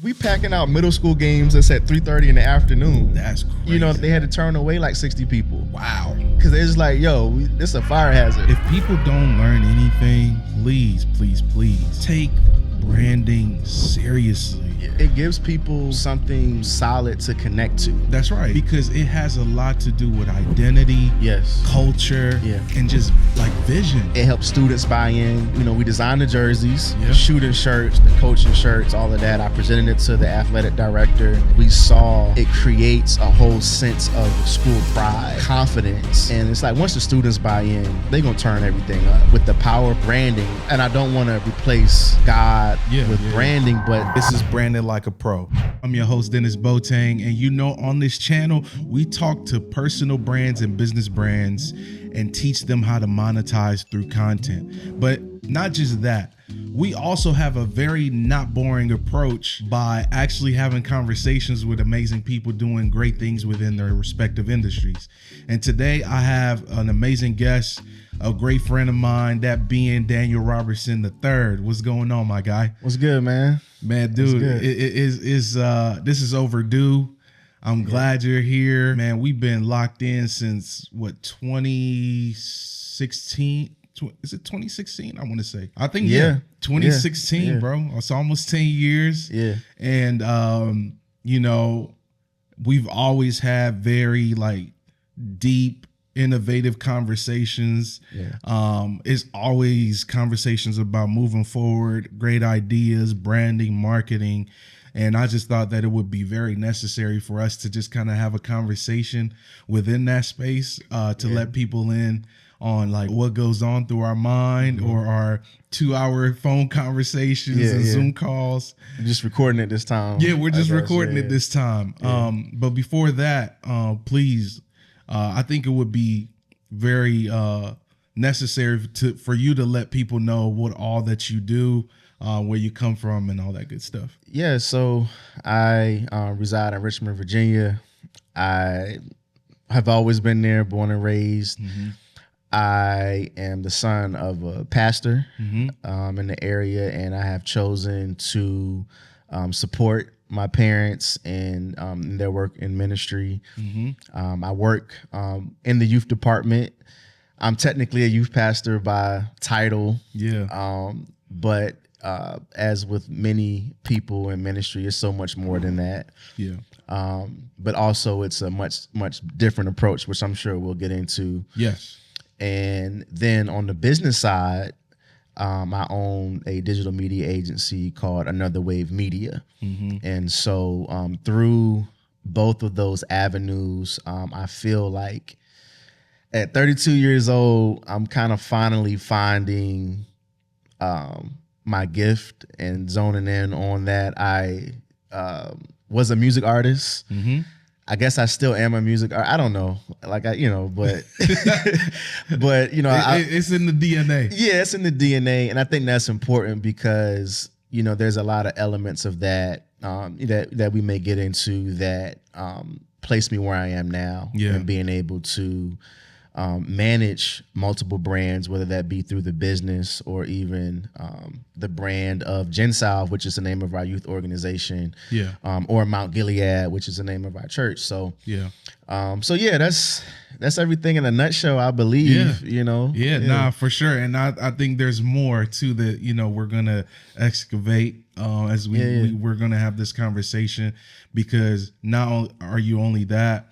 We packing out middle school games that's at 3:30 in the afternoon. That's crazy. You know, they had to turn away like 60 people. Wow. Because they're just like, yo, this is a fire hazard. If people don't learn anything, please take branding seriously. It gives people something solid to connect to. That's right. Because it has a lot to do with identity, yes, culture, and just like vision. It helps students buy in. You know, we design the jerseys, Yeah. the shooting shirts, the coaching shirts, all of that. I presented it to the athletic director. We saw it creates a whole sense of school pride, confidence. And it's like once the students buy in, they're going to turn everything up with the power of branding. And I don't want to replace God with branding, but this is branded like a pro. I'm your host, Denis Boateng, and you know, on this channel, we talk to personal brands and business brands and teach them how to monetize through content. But not just that, we also have a very not boring approach by actually having conversations with amazing people doing great things within their respective industries. And today I have an amazing guest, a great friend of mine, that being Daniel Robertson III. What's going on, my guy? What's good, man? Man, dude, this is overdue. I'm glad you're here, man. We've been locked in since 2016. Is it 2016? I want to say. I think 2016, bro. It's almost 10 years. Yeah, and you know, we've always had very like deep, innovative conversations. It's always conversations about moving forward, great ideas, branding, marketing. And I just thought that it would be very necessary for us to just kind of have a conversation within that space to let people in on like what goes on through our mind or our 2-hour phone conversations and Zoom calls. We're just recording it this time. Yeah, we're just recording it this time. But before that, please, I think it would be very necessary for you to let people know what all that you do, where you come from, and all that good stuff. Yeah, so I reside in Richmond, Virginia. I have always been there, born and raised. I am the son of a pastor in the area, and I have chosen to support my parents and their work in ministry. I work in the youth department. I'm technically a youth pastor by title. But as with many people in ministry, it's so much more than that. But also it's a much different approach, which I'm sure we'll get into. And then on the business side, I own a digital media agency called Another Wave Media. And so through both of those avenues, I feel like at 32 years old, I'm kind of finally finding my gift and zoning in on that. I was a music artist. I guess I still am a music artist. I don't know, like but but you know, it's in the DNA. Yeah, it's in the DNA, and I think that's important because you know there's a lot of elements of that that we may get into that place me where I am now, and being able to manage multiple brands, whether that be through the business or even the brand of Gensal, which is the name of our youth organization, or Mount Gilead, which is the name of our church. So that's everything in a nutshell, I believe. You know, nah, for sure. And I think there's more too that we're gonna excavate as we're gonna have this conversation, because not are you only that.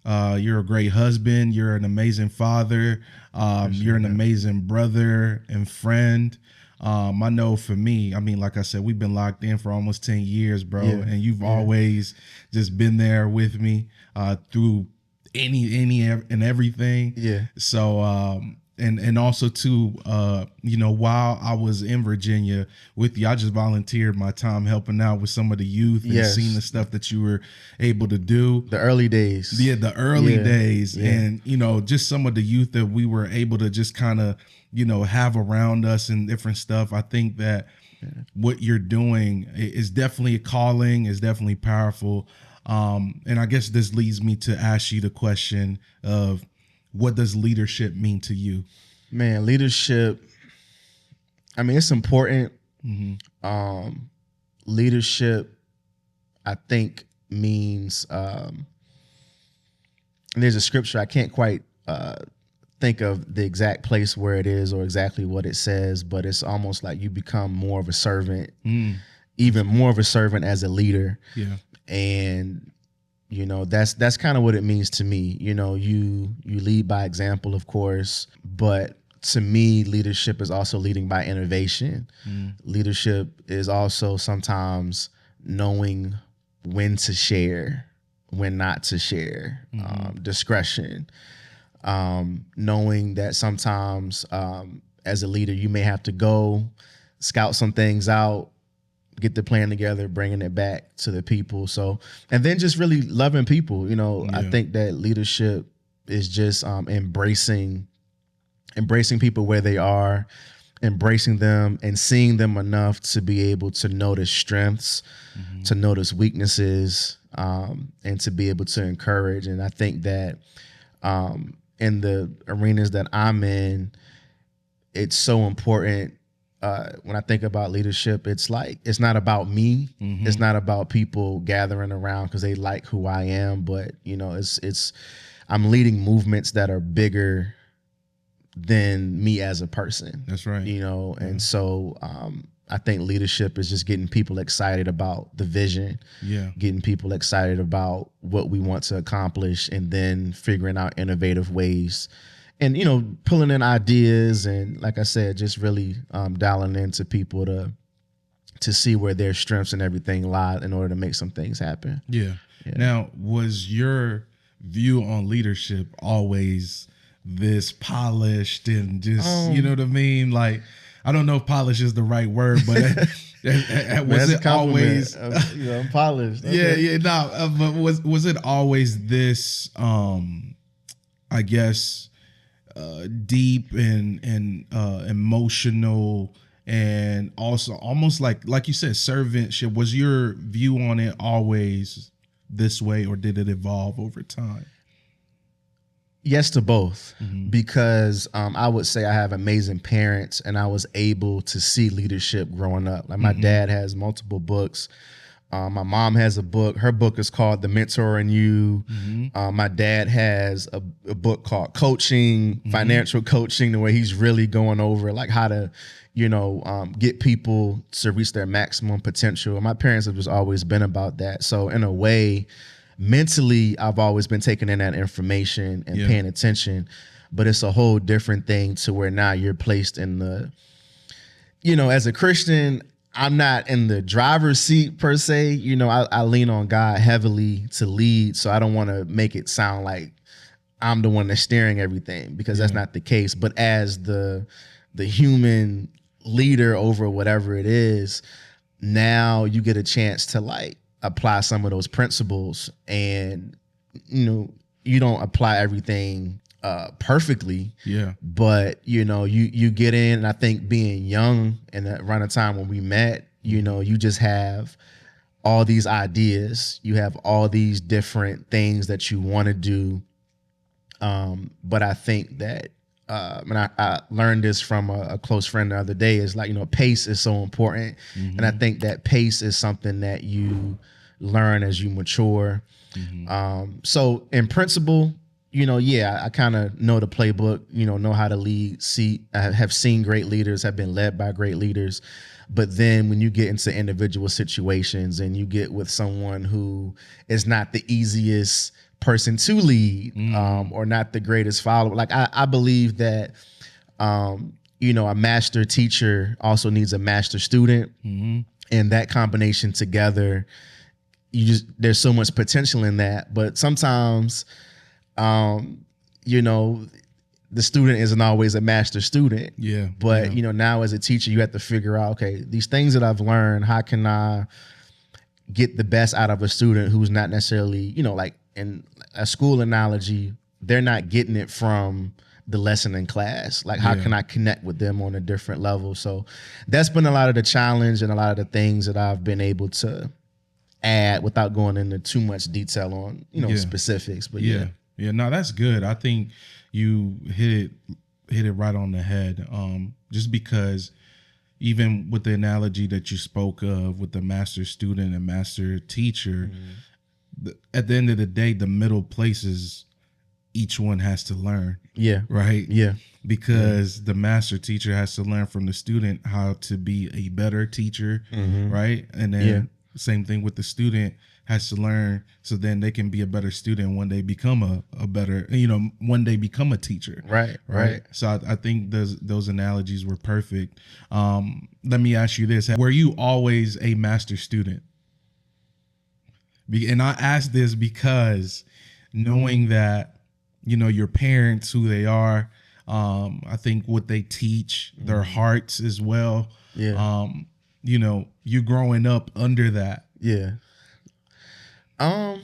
You're a great husband. You're an amazing father. You're an amazing brother and friend. I know for me, I mean, like I said, we've been locked in for almost 10 years, bro. And you've always just been there with me through any and everything. So, and also too, while I was in Virginia with you, I just volunteered my time helping out with some of the youth and seeing the stuff that you were able to do. The early days. The early days. And, just some of the youth that we were able to just kind of, have around us and different stuff. I think that what you're doing is definitely a calling, is definitely powerful. And I guess this leads me to ask you the question of, what does leadership mean to you? Man, leadership, I mean, it's important. Leadership I think means, there's a scripture, I can't quite think of the exact place where it is or exactly what it says, but it's almost like you become more of a servant, even more of a servant as a leader. Yeah. And that's kind of what it means to me. You lead by example, of course, but to me, leadership is also leading by innovation. Leadership is also sometimes knowing when to share, when not to share, discretion, knowing that sometimes as a leader, you may have to go scout some things out, get the plan together, bringing it back to the people. So, and then just really loving people. I think that leadership is just embracing people where they are, embracing them and seeing them enough to be able to notice strengths, to notice weaknesses, and to be able to encourage. And I think that in the arenas that I'm in, it's so important. When I think about leadership, it's like, it's not about me. It's not about people gathering around because they like who I am, but I'm leading movements that are bigger than me as a person. That's right. And so I think leadership is just getting people excited about the vision, getting people excited about what we want to accomplish, and then figuring out innovative ways and, pulling in ideas. And like I said, just really dialing into people to see where their strengths and everything lie in order to make some things happen. Yeah. Now, was your view on leadership always this polished and just, you know what I mean? Like, I don't know if polish is the right word, but was it always polished? Okay. But was it always this I guess deep and emotional, and also almost like you said, servantship? Was your view on it always this way, or did it evolve over time? Yes to both, because I would say I have amazing parents, and I was able to see leadership growing up. Like my dad has multiple books. My mom has a book. Her book is called The Mentor in You. My dad has a book called Coaching, Financial Coaching, the way he's really going over like how to, get people to reach their maximum potential. And my parents have just always been about that. So in a way, mentally, I've always been taking in that information and paying attention, but it's a whole different thing to where now you're placed in the, as a Christian, I'm not in the driver's seat per se. I lean on God heavily to lead, so I don't want to make it sound like I'm the one that's steering everything, because that's not the case. But as the human leader over whatever it is, now you get a chance to like apply some of those principles, and you don't apply everything perfectly, but you get in. And I think being young and around the time when we met, you just have all these ideas, you have all these different things that you want to do, but I think that and I learned this from a close friend the other day, is like, pace is so important. And I think that pace is something that you learn as you mature. So in principle, I kind of know the playbook, know how to lead. I have seen great leaders, have been led by great leaders. But then when you get into individual situations and you get with someone who is not the easiest person to lead, or not the greatest follower, like I believe that, a master teacher also needs a master student, and that combination together, there's so much potential in that. But sometimes, the student isn't always a master student. But now as a teacher, you have to figure out, okay, these things that I've learned, how can I get the best out of a student who's not necessarily, like in a school analogy, they're not getting it from the lesson in class. Like, how can I connect with them on a different level? So that's been a lot of the challenge and a lot of the things that I've been able to add without going into too much detail on, specifics. But no, that's good. I think you hit it right on the head. Just because even with the analogy that you spoke of with the master student and master teacher, at the end of the day, the middle places each one has to learn. Yeah. Right. Yeah. Because the master teacher has to learn from the student how to be a better teacher. Right. And then same thing with the student has to learn so then they can be a better student when they become a better, when they become a teacher. Right. So I think those analogies were perfect. Let me ask you this. Were you always a master student? And I ask this because knowing that, your parents, who they are, I think what they teach, their hearts as well. Yeah. You growing up under that. Yeah. I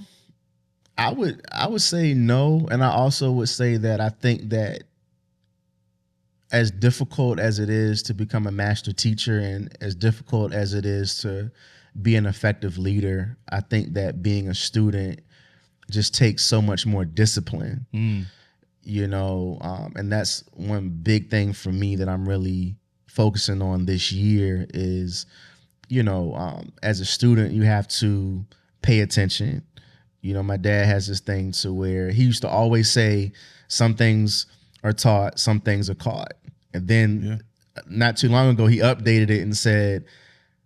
would say no, and I also would say that I think that as difficult as it is to become a master teacher and as difficult as it is to be an effective leader, I think that being a student just takes so much more discipline, and that's one big thing for me that I'm really focusing on this year is, as a student, you have to pay attention. My dad has this thing to where he used to always say some things are taught, some things are caught. And then not too long ago, he updated it and said,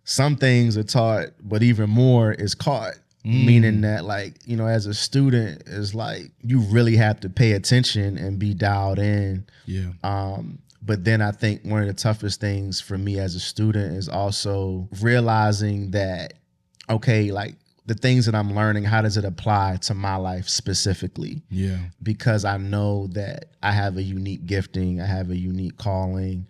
some things are taught, but even more is caught. Meaning that, as a student, is like you really have to pay attention and be dialed in. Yeah. But then I think one of the toughest things for me as a student is also realizing that, okay, the things that I'm learning, how does it apply to my life specifically? Yeah. Because I know that I have a unique gifting, I have a unique calling,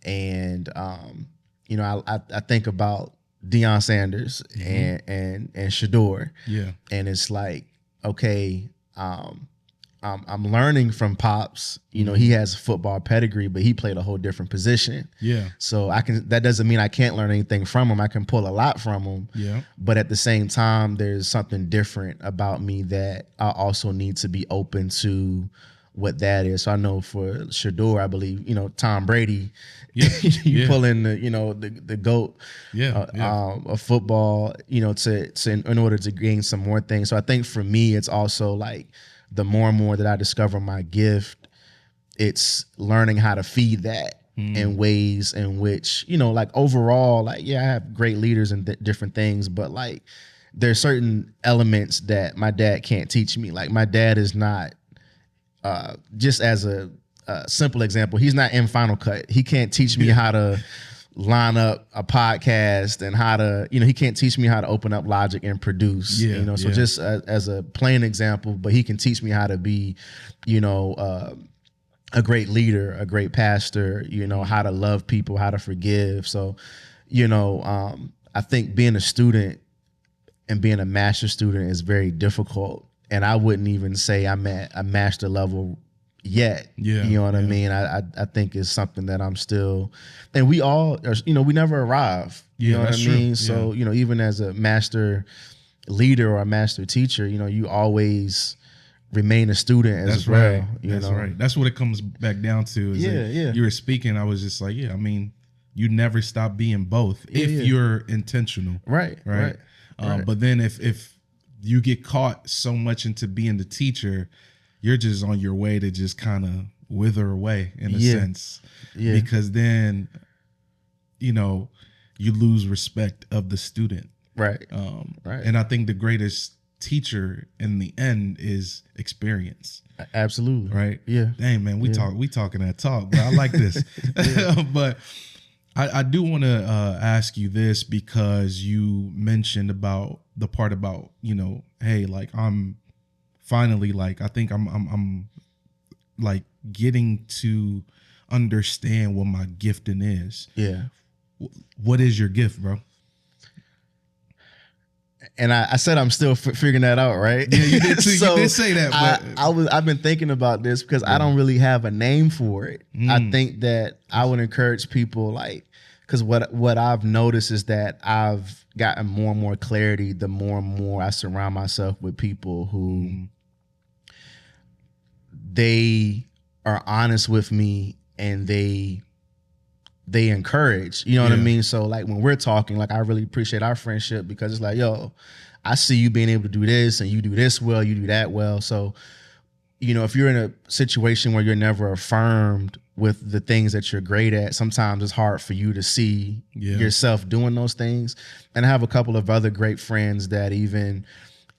and I think about Deion Sanders and Shador. Yeah. And it's like, okay, I'm learning from Pops. He has a football pedigree, but he played a whole different position. Yeah. So that doesn't mean I can't learn anything from him. I can pull a lot from him. Yeah. But at the same time, there's something different about me that I also need to be open to what that is. So I know for Shador, I believe, Tom Brady, you pull in the GOAT of football, in order to gain some more things. So I think for me, it's also like the more and more that I discover my gift, it's learning how to feed that in ways in which, overall, I have great leaders and different things, but there's certain elements that my dad can't teach me. Like my dad is not, just as a simple example, he's not in Final Cut. He can't teach me how to line up a podcast and how to, he can't teach me how to open up Logic and produce. So just as a plain example, but he can teach me how to be, a great leader, a great pastor, how to love people, how to forgive. So, I think being a student and being a master student is very difficult. And I wouldn't even say I'm at a master level yet. Yeah. You know what I mean? I think it's something that I'm still, and we all are, we never arrive. You know what I mean? True. So, even as a master leader or a master teacher, you always remain a student as well. Right. That's right. That's what it comes back down to. Is you were speaking, I was just like, you never stop being both if you're intentional. Right. But then if you get caught so much into being the teacher, you're just on your way to just kind of wither away in a sense. Yeah. Because then, you lose respect of the student. Right. And I think the greatest teacher in the end is experience. Absolutely. Right. Yeah. Dang, man, we talking that talk, but I like this. But I do want to ask you this, because you mentioned about the part about, hey, I'm finally, I think I'm getting to understand what my gifting is. Yeah. What is your gift, bro? And I said I'm still figuring that out, right? Yeah, you did too. So you did say that, but I've been thinking about this because I don't really have a name for it. I think that I would encourage people, because what I've noticed is that I've gotten more and more clarity the more and more I surround myself with people who they are honest with me and they they encourage, you know what I mean? So like when we're talking, like I really appreciate our friendship because it's like, yo, I see you being able to do this and you do this well, you do that well. So, you know, if you're in a situation where you're never affirmed with the things that you're great at, sometimes it's hard for you to see yourself doing those things. And I have a couple of other great friends that even,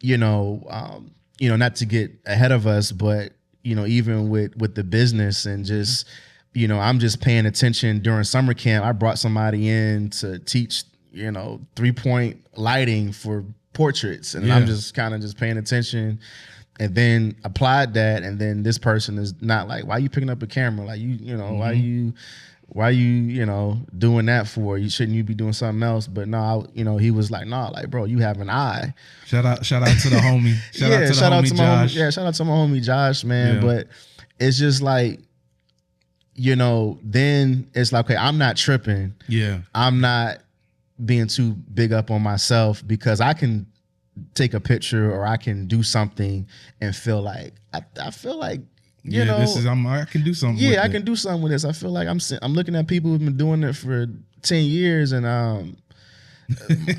not to get ahead of us, but, even with the business and just, I'm just paying attention during summer camp. I brought somebody in to teach, 3-point lighting for portraits. And I'm just kind of just paying attention and then applied that. And then this person is not like, why are you picking up a camera? Like, why you doing that for? Shouldn't you be doing something else? But no, he was like, nah, like, bro, you have an eye. Shout out to the homie. Shout out to Josh. Shout out to my homie Josh, man. Yeah. But it's just like, then it's like, okay, I'm not tripping. Yeah. I'm not being too big up on myself because I can take a picture or I can do something and feel like, I feel like, I can do something. Yeah, I can do something with this. I feel like I'm looking at people who've been doing it for 10 years, and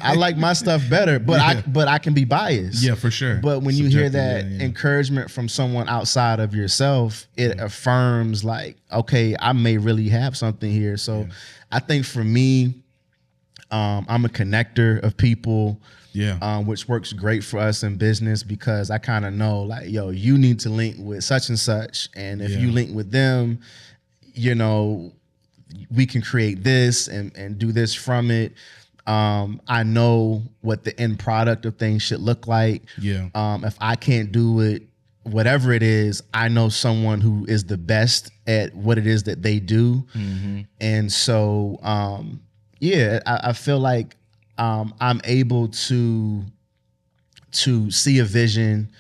I like my stuff better. But I can be biased. Yeah, for sure. But when you hear that encouragement from someone outside of yourself, it affirms like, okay, I may really have something here. So I think for me, I'm a connector of people. Yeah. Which works great for us in business because I kind of know like, yo, you need to link with such and such. And if you link with them, we can create this and do this from it. I know what the end product of things should look like. Yeah. If I can't do it, whatever it is, I know someone who is the best at what it is that they do. Mm-hmm. And so, I feel like, I'm able to see a vision,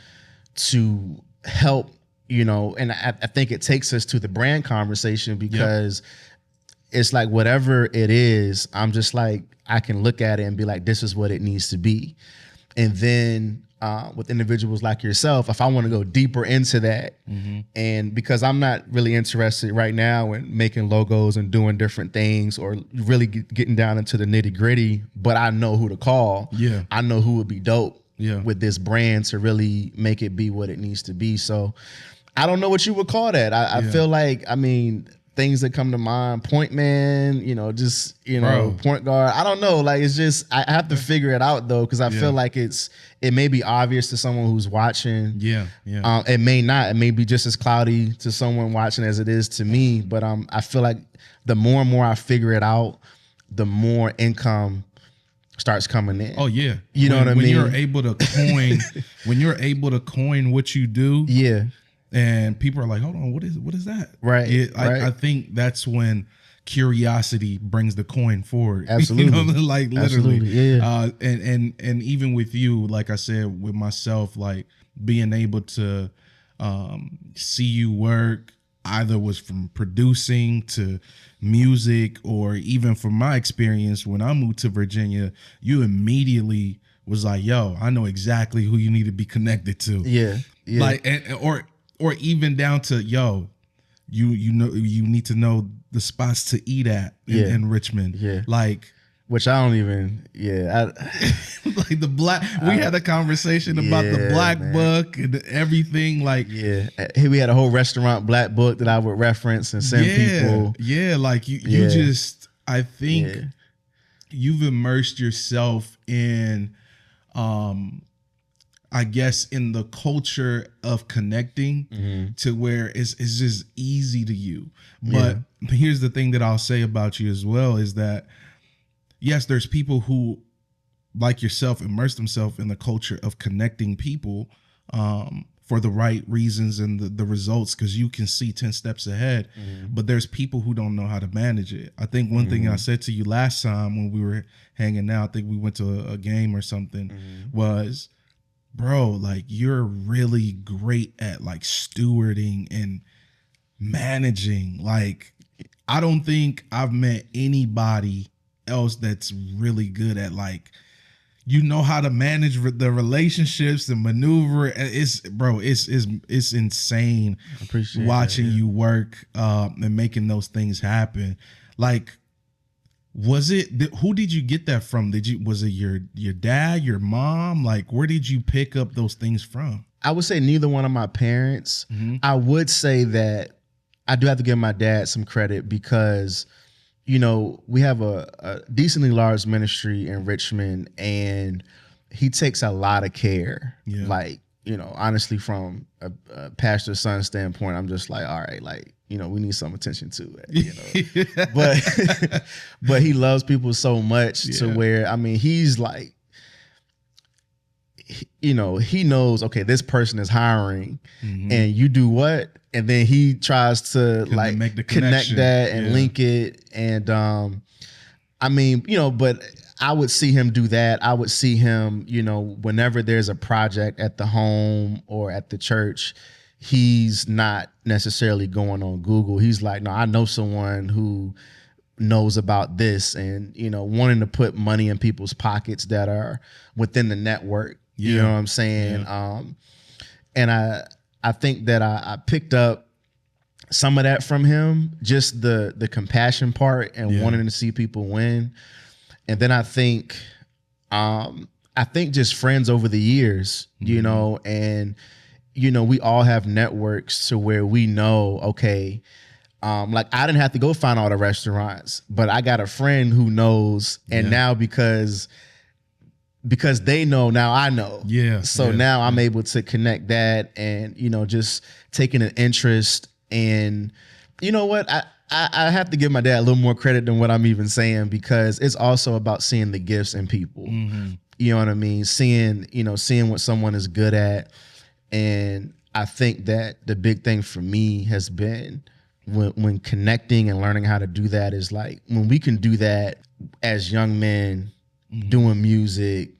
to help, and I think it takes us to the brand conversation because it's like whatever it is, I'm just like, I can look at it and be like, this is what it needs to be. And then with individuals like yourself, if I want to go deeper into that, and because I'm not really interested right now in making logos and doing different things or really getting down into the nitty gritty, but I know who to call. Yeah. I know who would be dope with this brand to really make it be what it needs to be. So I don't know what you would call that. I feel like, things that come to mind, point man, point guard. I don't know. Like, it's just, I have to figure it out though. Cause I feel like it may be obvious to someone who's watching. Yeah. It may not, it may be just as cloudy to someone watching as it is to me. But I feel like the more and more I figure it out, the more income starts coming in. Oh yeah. You know what I mean? When you're able to coin what you do. Yeah. And people are like, hold on, what is that? Right. I think that's when curiosity brings the coin forward. Absolutely. Like literally. Absolutely. Yeah. And even with you, like I said, with myself, like being able to see you work, either was from producing to music, or even from my experience when I moved to Virginia, you immediately was like, yo, I know exactly who you need to be connected to. Yeah. Like, or even down to, yo, you know, you need to know the spots to eat at in Richmond. Yeah. Like, which I don't even, like the black, we had a conversation about the Black Book and everything. Like, we had a whole restaurant Black Book that I would reference and send people. Yeah. Like you just, I think you've immersed yourself in, I guess, in the culture of connecting to where it's just easy to you. But here's the thing that I'll say about you as well is that, yes, there's people who, like yourself, immerse themselves in the culture of connecting people for the right reasons and the results, because you can see 10 steps ahead. But there's people who don't know how to manage it. I think one thing I said to you last time when we were hanging out, I think we went to a game or something, was, bro, like, you're really great at like stewarding and managing. Like, I don't think I've met anybody else that's really good at, like, you know how to manage the relationships and maneuver. It's insane. I appreciate watching that, you work and making those things happen. Like, Was it who did you get that from? Was it your dad, your mom? Like, where did you pick up those things from? I would say neither one of my parents. I would say that I do have to give my dad some credit because, you know, we have a decently large ministry in Richmond, and he takes a lot of care. Yeah. Like, you know, honestly, from a pastor's son standpoint, I'm just like, all right, like, you know, we need some attention to it, you know. but he loves people so much to where, I mean, he's like, you know, he knows, okay, this person is hiring and you do what? And then he tries to like connect that and link it. And I mean, you know, but I would see him do that. I would see him, you know, whenever there's a project at the home or at the church, he's not necessarily going on Google. He's like, no, I know someone who knows about this, and, you know, wanting to put money in people's pockets that are within the network. You know what I'm saying? Yeah. And I think that I picked up some of that from him, just the compassion part and wanting to see people win. And then I think just friends over the years, you know, and, you know, we all have networks to where we know, okay, like I didn't have to go find all the restaurants, but I got a friend who knows, and now because they know, now I know. Yeah. So now I'm able to connect that, and, you know, just taking an interest in, you know what, I have to give my dad a little more credit than what I'm even saying, because it's also about seeing the gifts in people. You know what I mean? Seeing what someone is good at. And I think that the big thing for me has been when connecting and learning how to do that is like, when we can do that as young men doing music,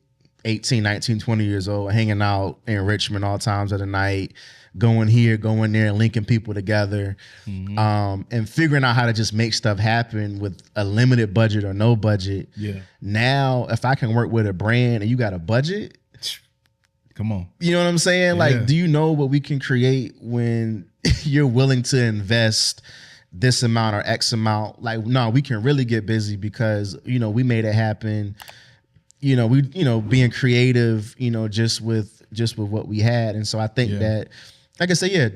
18, 19, 20 years old, hanging out in Richmond all times of the night, going here, going there, linking people together, and figuring out how to just make stuff happen with a limited budget or no budget. Yeah. Now, if I can work with a brand and you got a budget, come on. You know what I'm saying? Yeah. Like, do you know what we can create when you're willing to invest this amount or X amount? Like, no, we can really get busy because, you know, we made it happen. You know, we, you know, being creative, you know, just with what we had. And so I think that, like I say,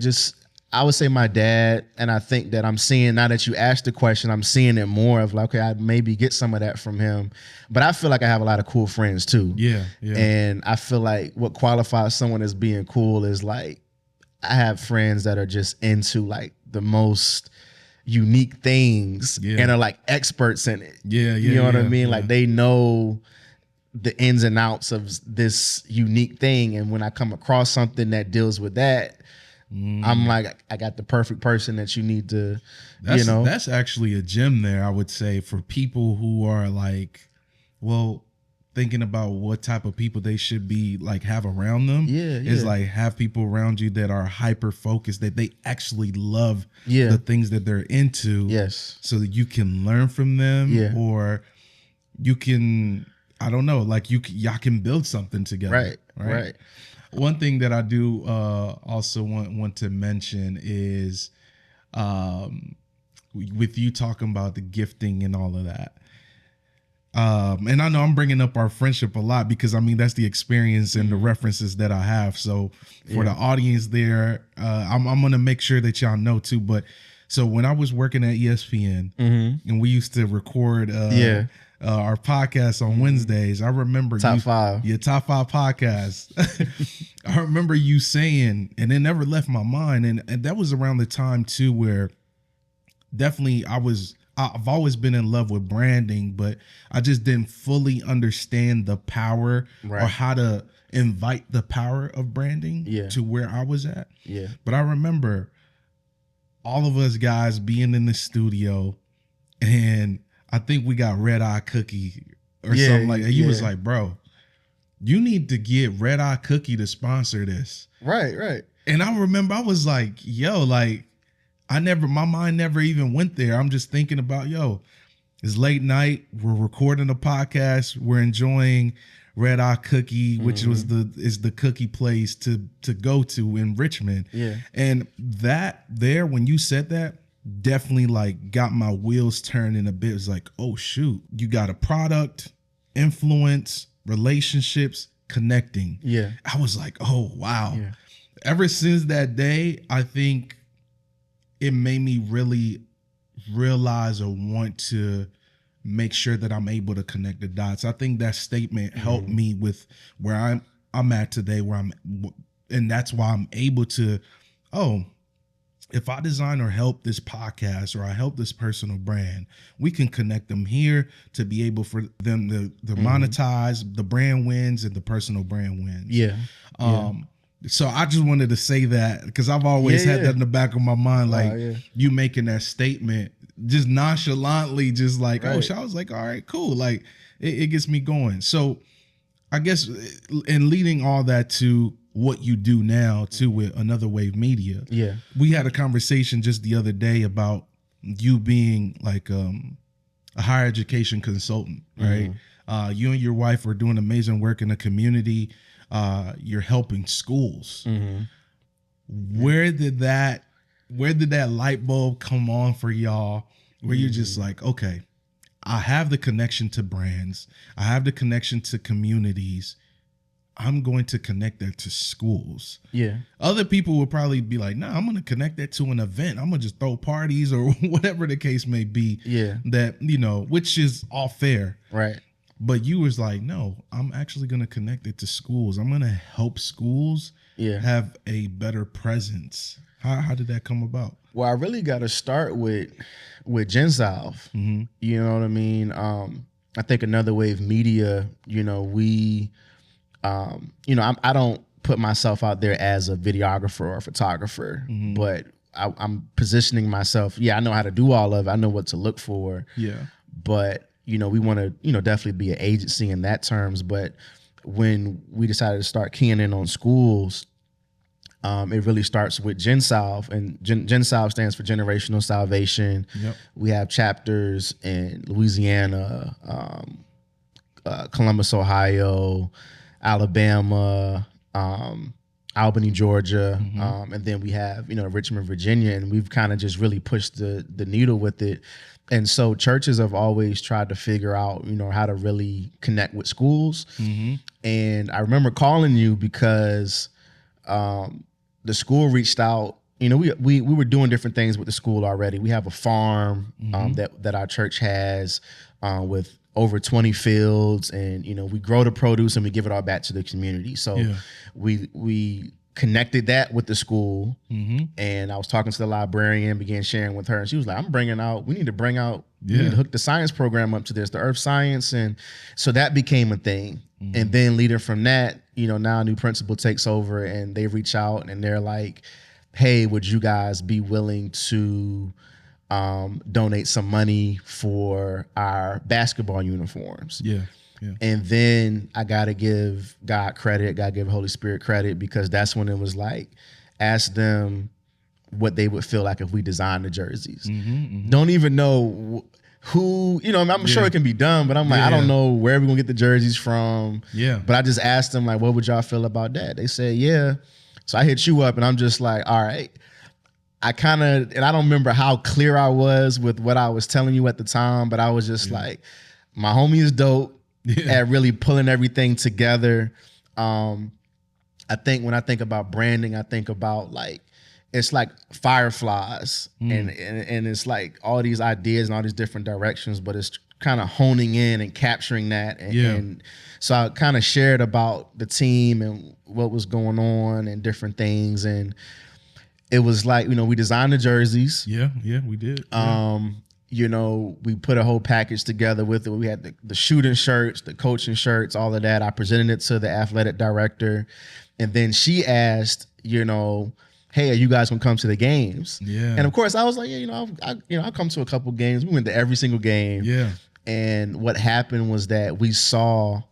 I would say my dad, and I think that I'm seeing, now that you asked the question, I'm seeing it more of like, okay, I'd maybe get some of that from him. But I feel like I have a lot of cool friends too. Yeah. And I feel like what qualifies someone as being cool is like, I have friends that are just into like the most unique things and are like experts in it. You know what I mean? Like they know the ins and outs of this unique thing. And when I come across something that deals with that, I'm like, I got the perfect person that you need to, you know. That's actually a gem there, I would say, for people who are like, well, thinking about what type of people they should be like have around them. Is like have people around you that are hyper focused, that they actually love the things that they're into. Yes. So that you can learn from them, or you can, I don't know, like y'all can build something together. Right. One thing that I do also want to mention is with you talking about the gifting and all of that. And I know I'm bringing up our friendship a lot because, I mean, that's the experience and the references that I have. So for the audience there, I'm going to make sure that y'all know too. But so when I was working at ESPN and we used to record our podcast on Wednesdays, I remember top five podcasts. I remember you saying, and it never left my mind. And that was around the time too, where definitely I've always been in love with branding, but I just didn't fully understand the power or how to invite the power of branding to where I was at. Yeah. But I remember all of us guys being in the studio, and I think we got Red Eye Cookie or something like that. He was like, bro, you need to get Red Eye Cookie to sponsor this. Right. And I remember I was like, yo, like, my mind never even went there. I'm just thinking about, it's late night. We're recording a podcast. We're enjoying Red Eye Cookie, which is the cookie place to go to in Richmond. Yeah. And that there, when you said that, definitely like got my wheels turning a bit. It's like, oh shoot, you got a product, influence, relationships, connecting. Yeah. I was like, oh wow. Yeah. Ever since that day, I think it made me really realize or want to make sure that I'm able to connect the dots. I think that statement helped me with where I'm at today, and that's why I'm able to, if I design or help this podcast or I help this personal brand, we can connect them here to be able for them to monetize the brand wins and the personal brand wins. Yeah. So I just wanted to say that because I've always had that in the back of my mind, like you making that statement just nonchalantly, just like, I was like, all right, cool. Like it gets me going. So I guess in leading all that to what you do now too with Another Wave Media. Yeah. We had a conversation just the other day about you being like a higher education consultant, right? You and your wife are doing amazing work in the community. You're helping schools. Where did that light bulb come on for y'all where you're just like, okay, I have the connection to brands. I have the connection to communities. I'm going to connect that to schools. Yeah. Other people would probably be like, nah, I'm going to connect that to an event. I'm going to just throw parties or whatever the case may be. Yeah. That, which is all fair. Right. But you was like, no, I'm actually going to connect it to schools. I'm going to help schools have a better presence. How did that come about? Well, I really got to start with GenSouth. You know what I mean? I think Another Wave Media, we, I don't put myself out there as a videographer or a photographer, but I'm positioning myself. Yeah, I know how to do all of it. I know what to look for. Yeah. But, we want to, definitely be an agency in that terms. But when we decided to start keying in on schools, it really starts with GenSouth, and GenSouth stands for Generational Salvation. Yep. We have chapters in Louisiana, Columbus, Ohio, Alabama, Albany, Georgia, and then we have Richmond, Virginia, and we've kind of just really pushed the needle with it. And so churches have always tried to figure out how to really connect with schools. And I remember calling you because the school reached out. We were doing different things with the school already. We have a farm that our church has with over 20 fields, and we grow the produce and we give it all back to the community. So we connected that with the school, and I was talking to the librarian, began sharing with her, and she was like, we need to hook the science program up to this, the earth science. And so that became a thing. And then leading from that, now a new principal takes over, and they reach out and they're like, hey, would you guys be willing to donate some money for our basketball uniforms? Yeah. And then I got to give God credit, got to give Holy Spirit credit, because that's when it was like, ask them what they would feel like if we designed the jerseys. Don't even know who, I'm sure it can be done, but I'm like, I don't know where we're going to get the jerseys from. Yeah. But I just asked them, like, what would y'all feel about that? They said, yeah. So I hit you up, and I'm just like, all right. And I don't remember how clear I was with what I was telling you at the time, but I was just like, my homie is dope at really pulling everything together. I think when I think about branding, I think about like, it's like fireflies, and it's like all these ideas and all these different directions, but it's kind of honing in and capturing that. And so I kind of shared about the team and what was going on and different things. And it was like, we designed the jerseys. Yeah, we did. We put a whole package together with it. We had the shooting shirts, the coaching shirts, all of that. I presented it to the athletic director, and then she asked, hey, are you guys gonna come to the games? Yeah. And of course I was like, I'll come to a couple games. We went to every single game. Yeah. And what happened was that we saw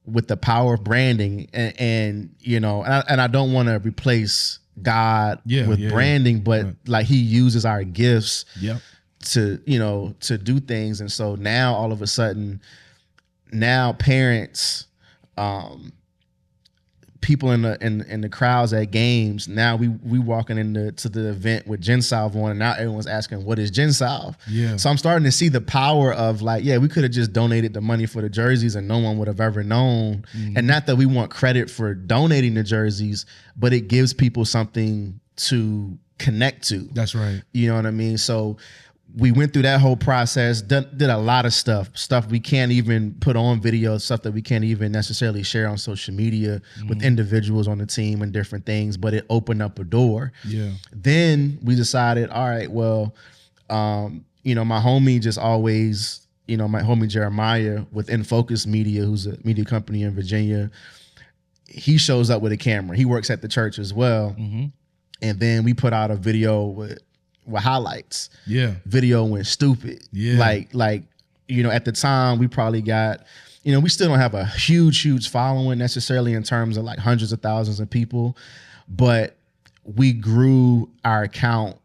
with the power of branding and I don't want to replace God with branding, but like he uses our gifts to do things. And so now all of a sudden, parents people in the crowds at games. Now we walking to the event with Gen Salve on, and now everyone's asking, what is Gen Salve? Yeah. So I'm starting to see the power of like, yeah, we could have just donated the money for the jerseys and no one would have ever known. And not that we want credit for donating the jerseys, but it gives people something to connect to. That's right. You know what I mean? So we went through that whole process, did a lot of stuff we can't even put on video, stuff that we can't even necessarily share on social media with individuals on the team and different things, but it opened up a door. Yeah. Then we decided, all right, well, my homie just always, my homie Jeremiah with In Focus Media, who's a media company in Virginia, he shows up with a camera. He works at the church as well. And then we put out a video with highlights. Yeah. Video went stupid. Yeah. Like, at the time we probably got, we still don't have a huge following necessarily in terms of like hundreds of thousands of people, but we grew our account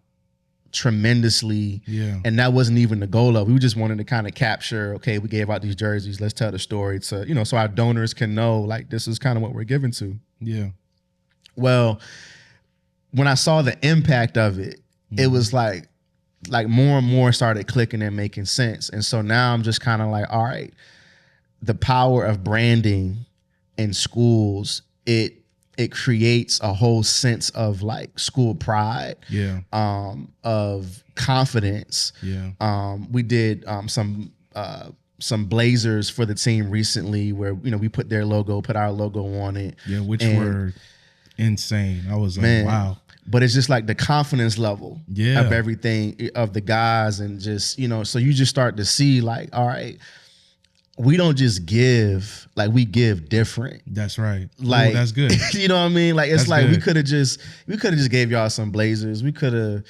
tremendously. Yeah. And that wasn't even the goal of it. We just wanted to kind of capture, okay, we gave out these jerseys, let's tell the story to, so our donors can know like this is kind of what we're giving to. Yeah. Well, when I saw the impact of it, it was like more and more started clicking and making sense. And so now I'm just kind of like, all right, the power of branding in schools, it creates a whole sense of like school pride, of confidence. Yeah. We did some blazers for the team recently where, we put their logo, put our logo on it. Yeah, which were insane. I was like, man, wow. But it's just like the confidence level of everything, of the guys, and just, so you just start to see like, all right, we don't just give, like we give different. That's right. Like, that's good. You know what I mean? Like, it's that's like good. we could have just gave y'all some blazers. We could have,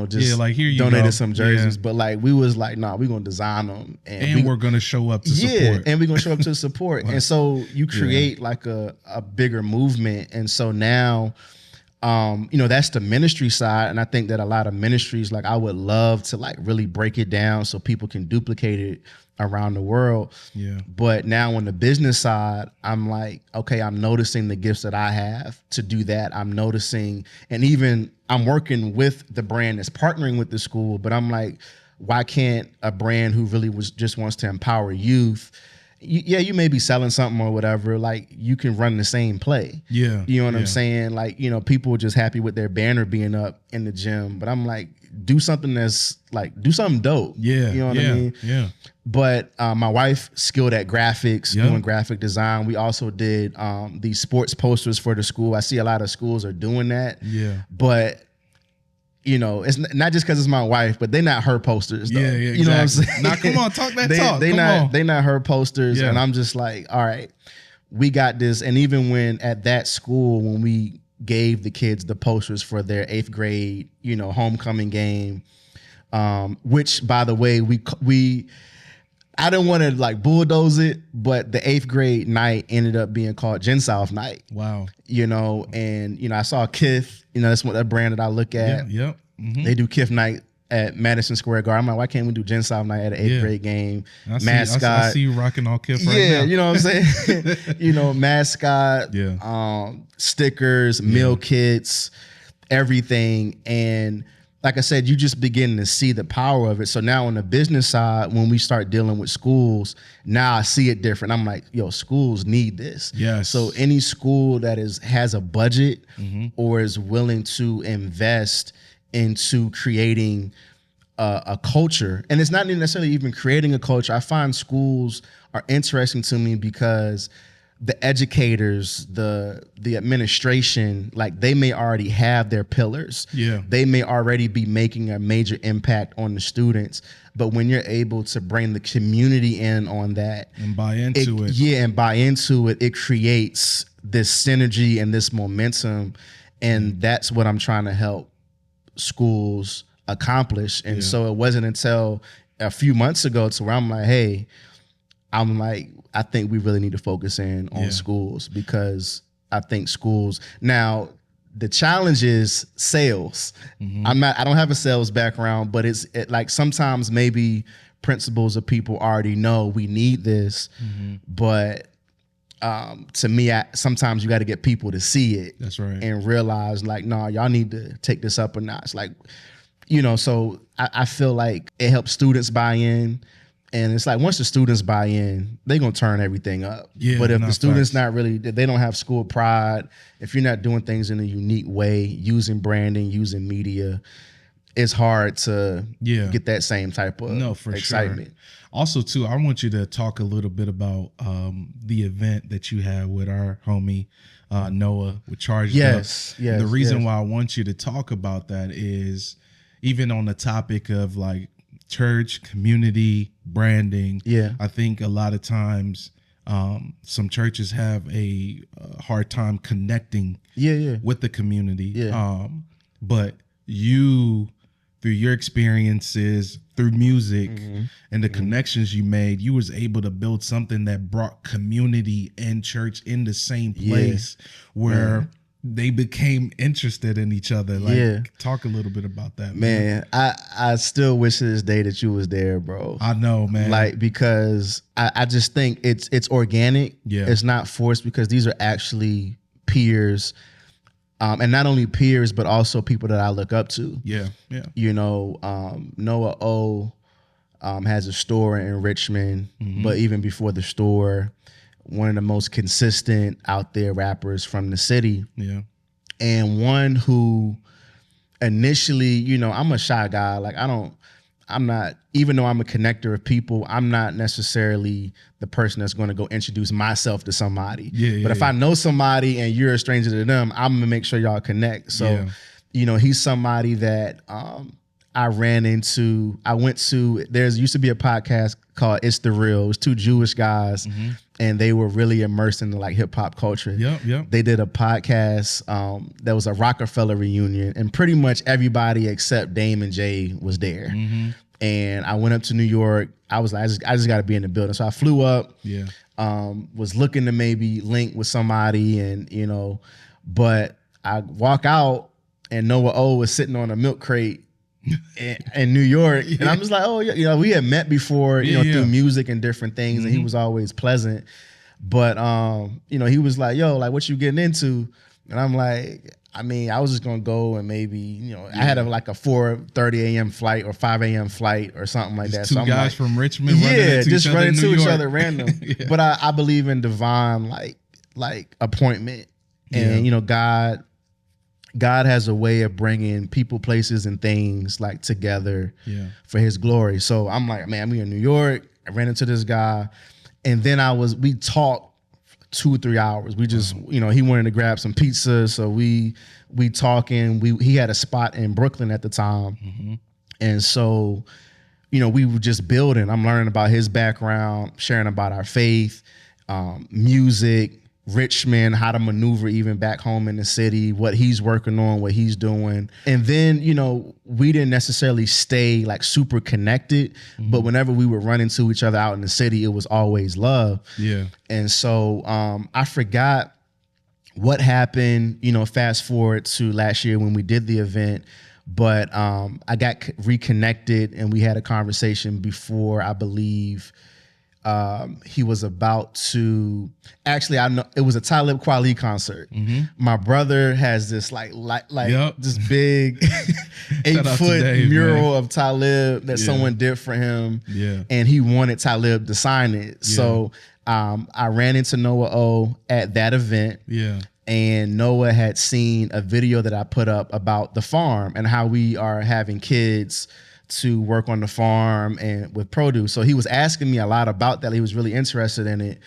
just like here you donated go. some jerseys. But like we was like, nah, we're gonna design them, and we're gonna show up to support. Yeah, and we're gonna show up to support. And so you create like a bigger movement. And so now, that's the ministry side. And I think that a lot of ministries, like I would love to like really break it down so people can duplicate it around the world. Yeah. But now on the business side, I'm like, okay, I'm noticing the gifts that I have to do that. I'm noticing, and even I'm working with the brand that's partnering with the school, but I'm like, why can't a brand who really just wants to empower youth, you may be selling something or whatever, like you can run the same play. Yeah. You know what I'm saying? Like, people are just happy with their banner being up in the gym, but I'm like, do something dope. Yeah. You know what I mean? Yeah. But my wife skilled at graphics, doing graphic design. We also did these sports posters for the school. I see a lot of schools are doing that. Yeah. But it's not just because it's my wife, but they're not her posters. Though. Yeah, exactly. You know what I'm saying? Now, come on, talk that talk. They not her posters, and I'm just like, all right, we got this. And even when at that school, when we gave the kids the posters for their 8th grade, homecoming game, which by the way, I didn't want to like bulldoze it, but the 8th grade night ended up being called Gen Salve night. Wow. And I saw Kith, that's what that brand that I look at. Yep. Mm-hmm. They do Kith night at Madison Square Garden. I'm like, why can't we do Gen Salve night at an 8th grade game? Mascot. I see you rocking all Kith right now. You know what I'm saying? Mascot, stickers, meal kits, everything. And like I said, you just begin to see the power of it. So now on the business side, when we start dealing with schools, now I see it different. I'm like, schools need this. Yes. So any school that has a budget or is willing to invest into creating a culture, and it's not necessarily even creating a culture. I find schools are interesting to me because the educators, the administration, like they may already have their pillars. Yeah. They may already be making a major impact on the students. But when you're able to bring the community in on that and buy into it. Yeah, and buy into it, it creates this synergy and this momentum. And that's what I'm trying to help schools accomplish. And so it wasn't until a few months ago to where I'm like, hey, I think we really need to focus in on schools, because I think schools now, the challenge is sales. I don't have a sales background, but it's like sometimes maybe principals or people already know we need this, but to me, sometimes you got to get people to see it. That's right. And realize like, no, y'all need to take this up a notch. Like, so I feel like it helps students buy in. And it's like once the students buy in, they're going to turn everything up. Yeah, but if the students facts. they don't have school pride, if you're not doing things in a unique way, using branding, using media, it's hard to get that same type of excitement. Sure. Also, too, I want you to talk a little bit about the event that you had with our homie Noah with Charged Up. Yes. The reason why I want you to talk about that is even on the topic of like church, community, branding. Yeah. I think a lot of times some churches have a hard time connecting with the community. Yeah. But you, through your experiences, through music and the connections you made, you was able to build something that brought community and church in the same place where they became interested in each other. Like, talk a little bit about that, man. I still wish to this day that you was there, bro. I know, man. Like, because I just think it's organic. Yeah. It's not forced, because these are actually peers. And not only peers, but also people that I look up to. Yeah. Noah O has a store in Richmond, but even before the store, one of the most consistent out there rappers from the city. Yeah. And one who initially, I'm a shy guy. Like I'm not, even though I'm a connector of people, I'm not necessarily the person that's going to go introduce myself to somebody. But if I know somebody and you're a stranger to them, I'm going to make sure y'all connect. So, he's somebody that I went to, there used to be a podcast called It's the Real. It was two Jewish guys, and they were really immersed in like hip hop culture. Yep. They did a podcast that was a Rockefeller reunion, and pretty much everybody except Dame and Jay was there. And I went up to New York. I was like, I just got to be in the building. So I flew up. Was looking to maybe link with somebody, and but I walk out and Noah O was sitting on a milk crate in New York, and I'm just like, oh yeah, we had met before, through music and different things, and he was always pleasant. But he was like, yo, like, what you getting into? And I'm like, I mean, I was just gonna go and maybe, I had a 4:30 a.m. flight or 5 a.m. flight or something like that. Two so guys from Richmond, just running into each other random. But I believe in divine like appointment, and God has a way of bringing people, places, and things like together for His glory. So I'm like, man, we in New York. I ran into this guy, and then we talked 2 or 3 hours. We just, he wanted to grab some pizza, so we talking. He had a spot in Brooklyn at the time, and so we were just building. I'm learning about his background, sharing about our faith, music, Richmond, how to maneuver even back home in the city, what he's working on, what he's doing. And then, we didn't necessarily stay like super connected, but whenever we would run into each other out in the city, it was always love. Yeah. And so I forgot what happened, fast forward to last year when we did the event, but I got reconnected and we had a conversation before, I believe, he was about to, actually, I know it was a Talib Kweli concert. My brother has this this big 8-foot mural of Talib that someone did for him. And he wanted Talib to sign it. So I ran into Noah O at that event. And Noah had seen a video that I put up about the farm and how we are having kids to work on the farm and with produce. So he was asking me a lot about that. He was really interested in it.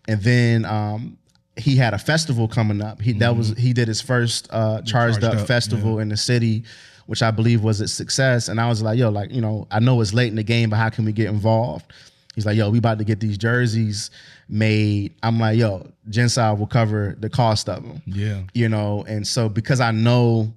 And then he had a festival coming up. He did his first Charged Up festival in the city, which I believe was a success. And I was like, yo, I know it's late in the game, but how can we get involved? He's like, yo, we about to get these jerseys made. I'm like, yo, Gensile will cover the cost of them. And so because I know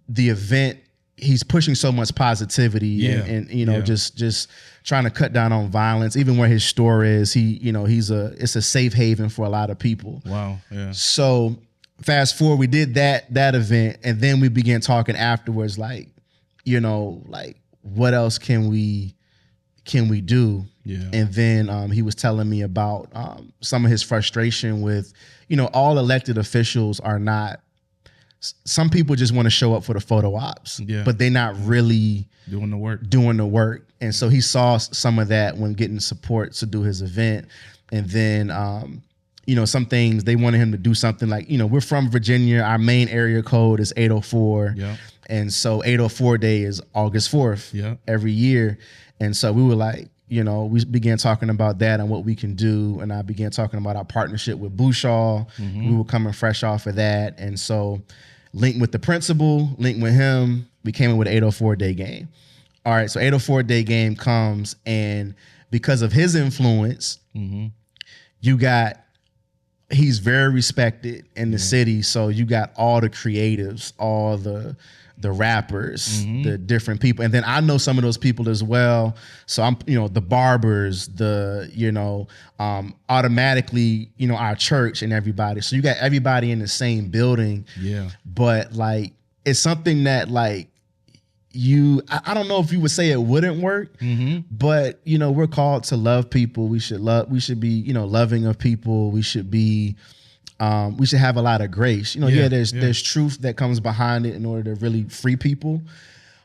the event, he's pushing so much positivity and just trying to cut down on violence. Even where his store is, it's a safe haven for a lot of people. Wow. Yeah. So fast forward, we did that event, and then we began talking afterwards, like what else can we can we do? Yeah. And then he was telling me about some of his frustration with, all elected officials are not, some people just want to show up for the photo ops, but they're not really doing the work. And so he saw some of that when getting support to do his event. And then, some things they wanted him to do something like, we're from Virginia. Our main area code is 804. Yeah. And so 804 Day is August 4th every year. And so we were like, we began talking about that and what we can do. And I began talking about our partnership with Bouchard. We were coming fresh off of that. And so linked with the principal, linked with him, we came in with 804 Day game. All right, so 804 Day game comes, and because of his influence, he's very respected in the city. So you got all the creatives, all the rappers, the different people. And then I know some of those people as well. So I'm, the barbers, automatically, our church and everybody. So you got everybody in the same building. Yeah. But like, it's something that like I don't know if you would say it wouldn't work, but we're called to love people. We should be, loving of people. We should be, we should have a lot of grace. There's truth that comes behind it in order to really free people.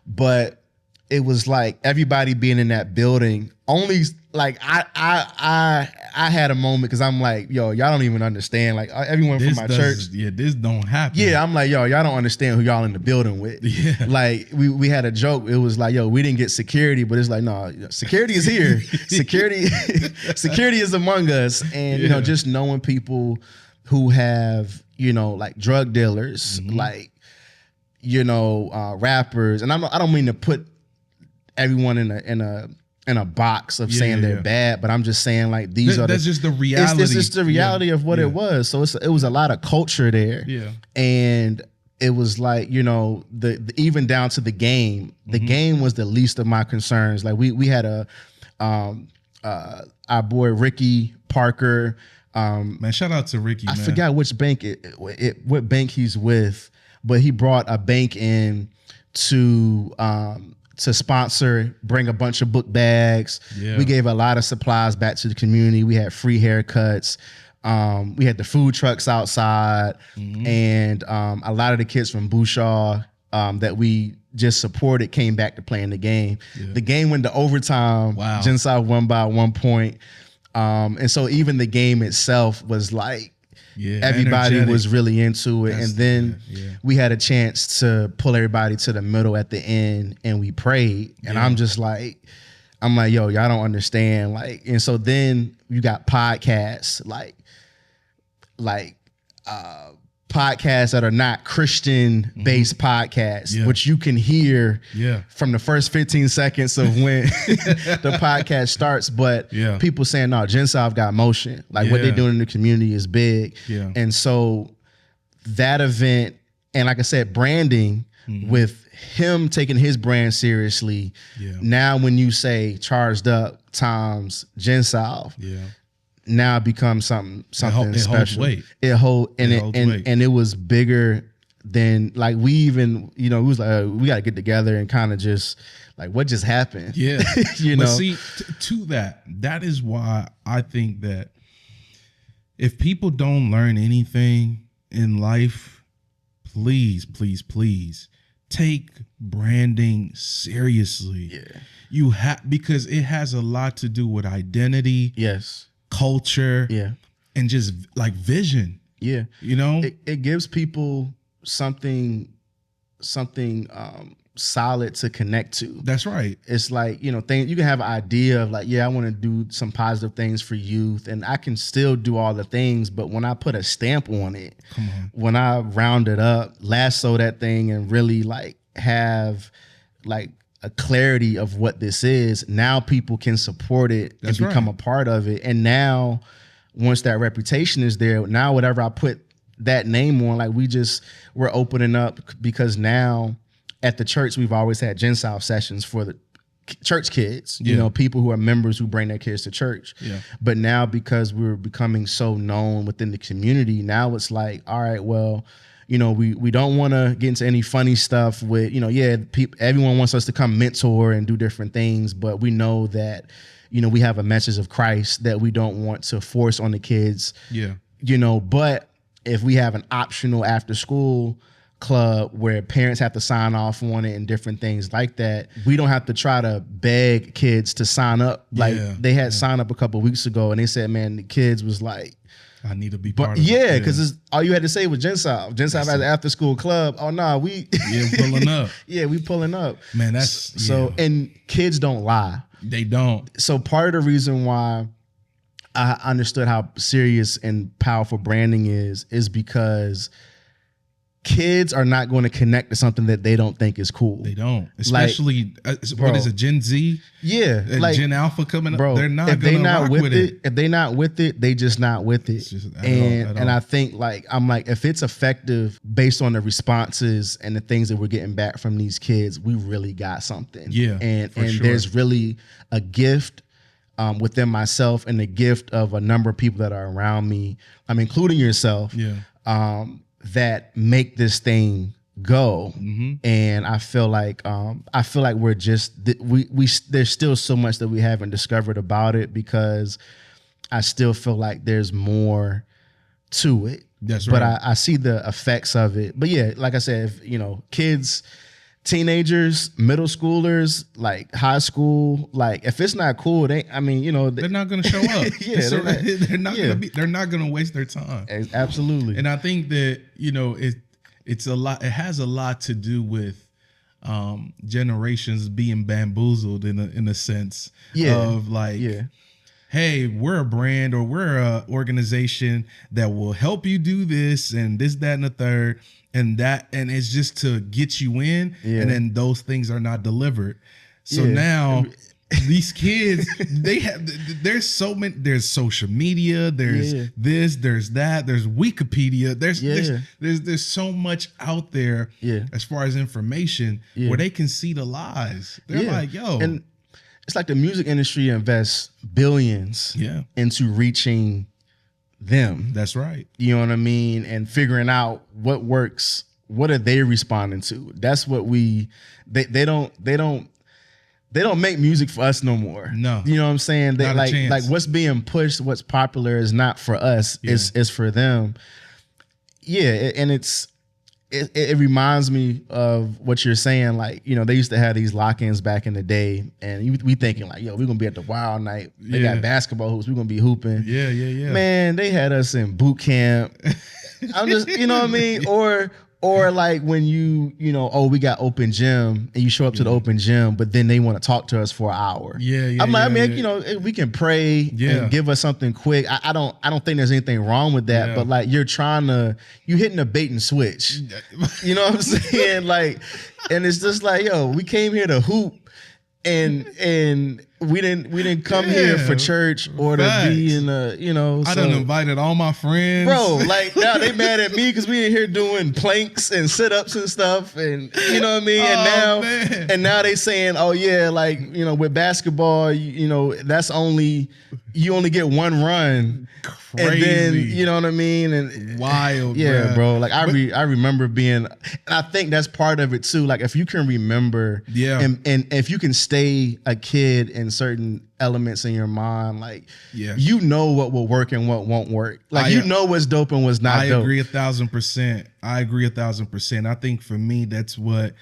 But it was like everybody being in that building, only like I had a moment because I'm like, yo, y'all don't even understand. Like everyone from my church. Yeah, this don't happen. Yeah, I'm like, yo, y'all don't understand who y'all in the building with. Yeah. Like we had a joke. It was like, yo, we didn't get security, but it's like, no, security is here. Security is among us. And just knowing people who have, like drug dealers, like, rappers. And I don't mean to put everyone in a box of saying they're bad, but I'm just saying like that's just the reality. It's just the reality of what it was. So it was a lot of culture there. Yeah. And it was like, the even down to the game. The game was the least of my concerns. Like we had our boy Ricky Parker. Man, shout out to Ricky. I forgot which bank what bank he's with, but he brought a bank in to sponsor, bring a bunch of book bags. Yeah. We gave a lot of supplies back to the community. We had free haircuts. We had the food trucks outside, and a lot of the kids from Bouchard that we just supported came back to playing the game. Yeah. The game went to overtime. Wow. Gen South won by 1 point. And so even the game itself was like, everybody energetic. Was really into it. And then we had a chance to pull everybody to the middle at the end, and we prayed. And I'm like, yo, y'all don't understand. Like, and so then you got podcasts, like podcasts that are not Christian-based podcasts, which you can hear from the first 15 seconds of when the podcast starts. But people saying, no, Gen South got motion. Like what they're doing in the community is big. Yeah. And so that event, and like I said, branding with him taking his brand seriously. Yeah. Now when you say Charged Up times Gen South, now it becomes something special. Holds weight. It holds weight. And it was bigger than like we even, it was like we got to get together and kind of just like what just happened. Yeah. But see, to that is why I think that if people don't learn anything in life, please take branding seriously. Yeah. You have, because it has a lot to do with identity. Yes. Culture, and just like vision, it gives people something solid to connect to. That's right. It's like you can have an idea of like, I want to do some positive things for youth, and I can still do all the things, but when I put a stamp on it, when I round it up, lasso that thing, and really like have like a clarity of what this is, now people can support it and become a part of it. And now once that reputation is there, now whatever I put that name on, like we're opening up, because now at the church, we've always had Gen South sessions for the church kids, people who are members who bring their kids to church. Yeah. But now because we're becoming so known within the community, now it's like, all right, well, we don't want to get into any funny stuff with, everyone wants us to come mentor and do different things, but we know that, we have a message of Christ that we don't want to force on the kids. Yeah. But if we have an optional after school club where parents have to sign off on it and different things like that, we don't have to try to beg kids to sign up. Like they had signed up a couple of weeks ago and they said, man, the kids was like, I need to be part of it. Yeah, because all you had to say was Gensile. Gensile has an after school club. Oh, no, we pulling up. Yeah, we pulling up. Man, that's so and kids don't lie. They don't. So part of the reason why I understood how serious and powerful branding is because kids are not going to connect to something that they don't think is cool. They don't. Especially, what is it, Gen Z? Yeah. Gen Alpha coming up. Bro, they're not going to rock with it. If they're not with it, they just not with it. And I think if it's effective based on the responses and the things that we're getting back from these kids, we really got something. Yeah. And there's really a gift within myself and the gift of a number of people that are around me, including yourself. Yeah. That make this thing go. And I feel like we're just we there's still so much that we haven't discovered about it, because I still feel like there's more to it. That's right. But I see the effects of it. But yeah, like I said, if, kids, teenagers, middle schoolers, like high school, like if it's not cool, they're not going to show up. Yeah, they're not going to waste their time. Absolutely. And I think that, it's a lot. It has a lot to do with generations being bamboozled in a sense of like, hey, we're a brand or we're a organization that will help you do this and this, that, and the third. And it's just to get you in, and then those things are not delivered. So now these kids, there's so many. There's social media. There's this. There's that. There's Wikipedia. There's so much out there as far as information where they can see the lies. They're like, yo, and it's like the music industry invests billions into reaching them. That's right. You know what I mean? And figuring out what works. What are they responding to? That's what they don't make music for us no more. No. You know what I'm saying? They Not a chance. like what's being pushed, what's popular is not for us. It's for them. Yeah, and it reminds me of what you're saying. Like, they used to have these lock-ins back in the day, and we thinking like, yo, we're gonna be at the Wild Night. They got basketball hoops. We're gonna be hooping. Yeah. Man, they had us in boot camp. I'm just, you know what I mean? Or like when we got open gym and you show up to the open gym, but then they want to talk to us for an hour. We can pray and give us something quick. I don't think there's anything wrong with that, but like you're hitting a bait and switch. You know what I'm saying? Like, and it's just like, yo, we came here to hoop and we didn't come here for church or to be in a, I done invited all my friends. Bro, like now they mad at me because we in here doing planks and sit-ups and stuff, and you know what I mean? And now they saying, oh yeah, like, with basketball, that's you only get one run. Crazy. And then, you know what I mean? And wild, bro. Like I remember being, and I think that's part of it too. Like if you can remember, and if you can stay a kid in certain elements in your mind, like you know what will work and what won't work. Like you know what's dope and what's not dope. I agree 1,000%. I think for me, that's what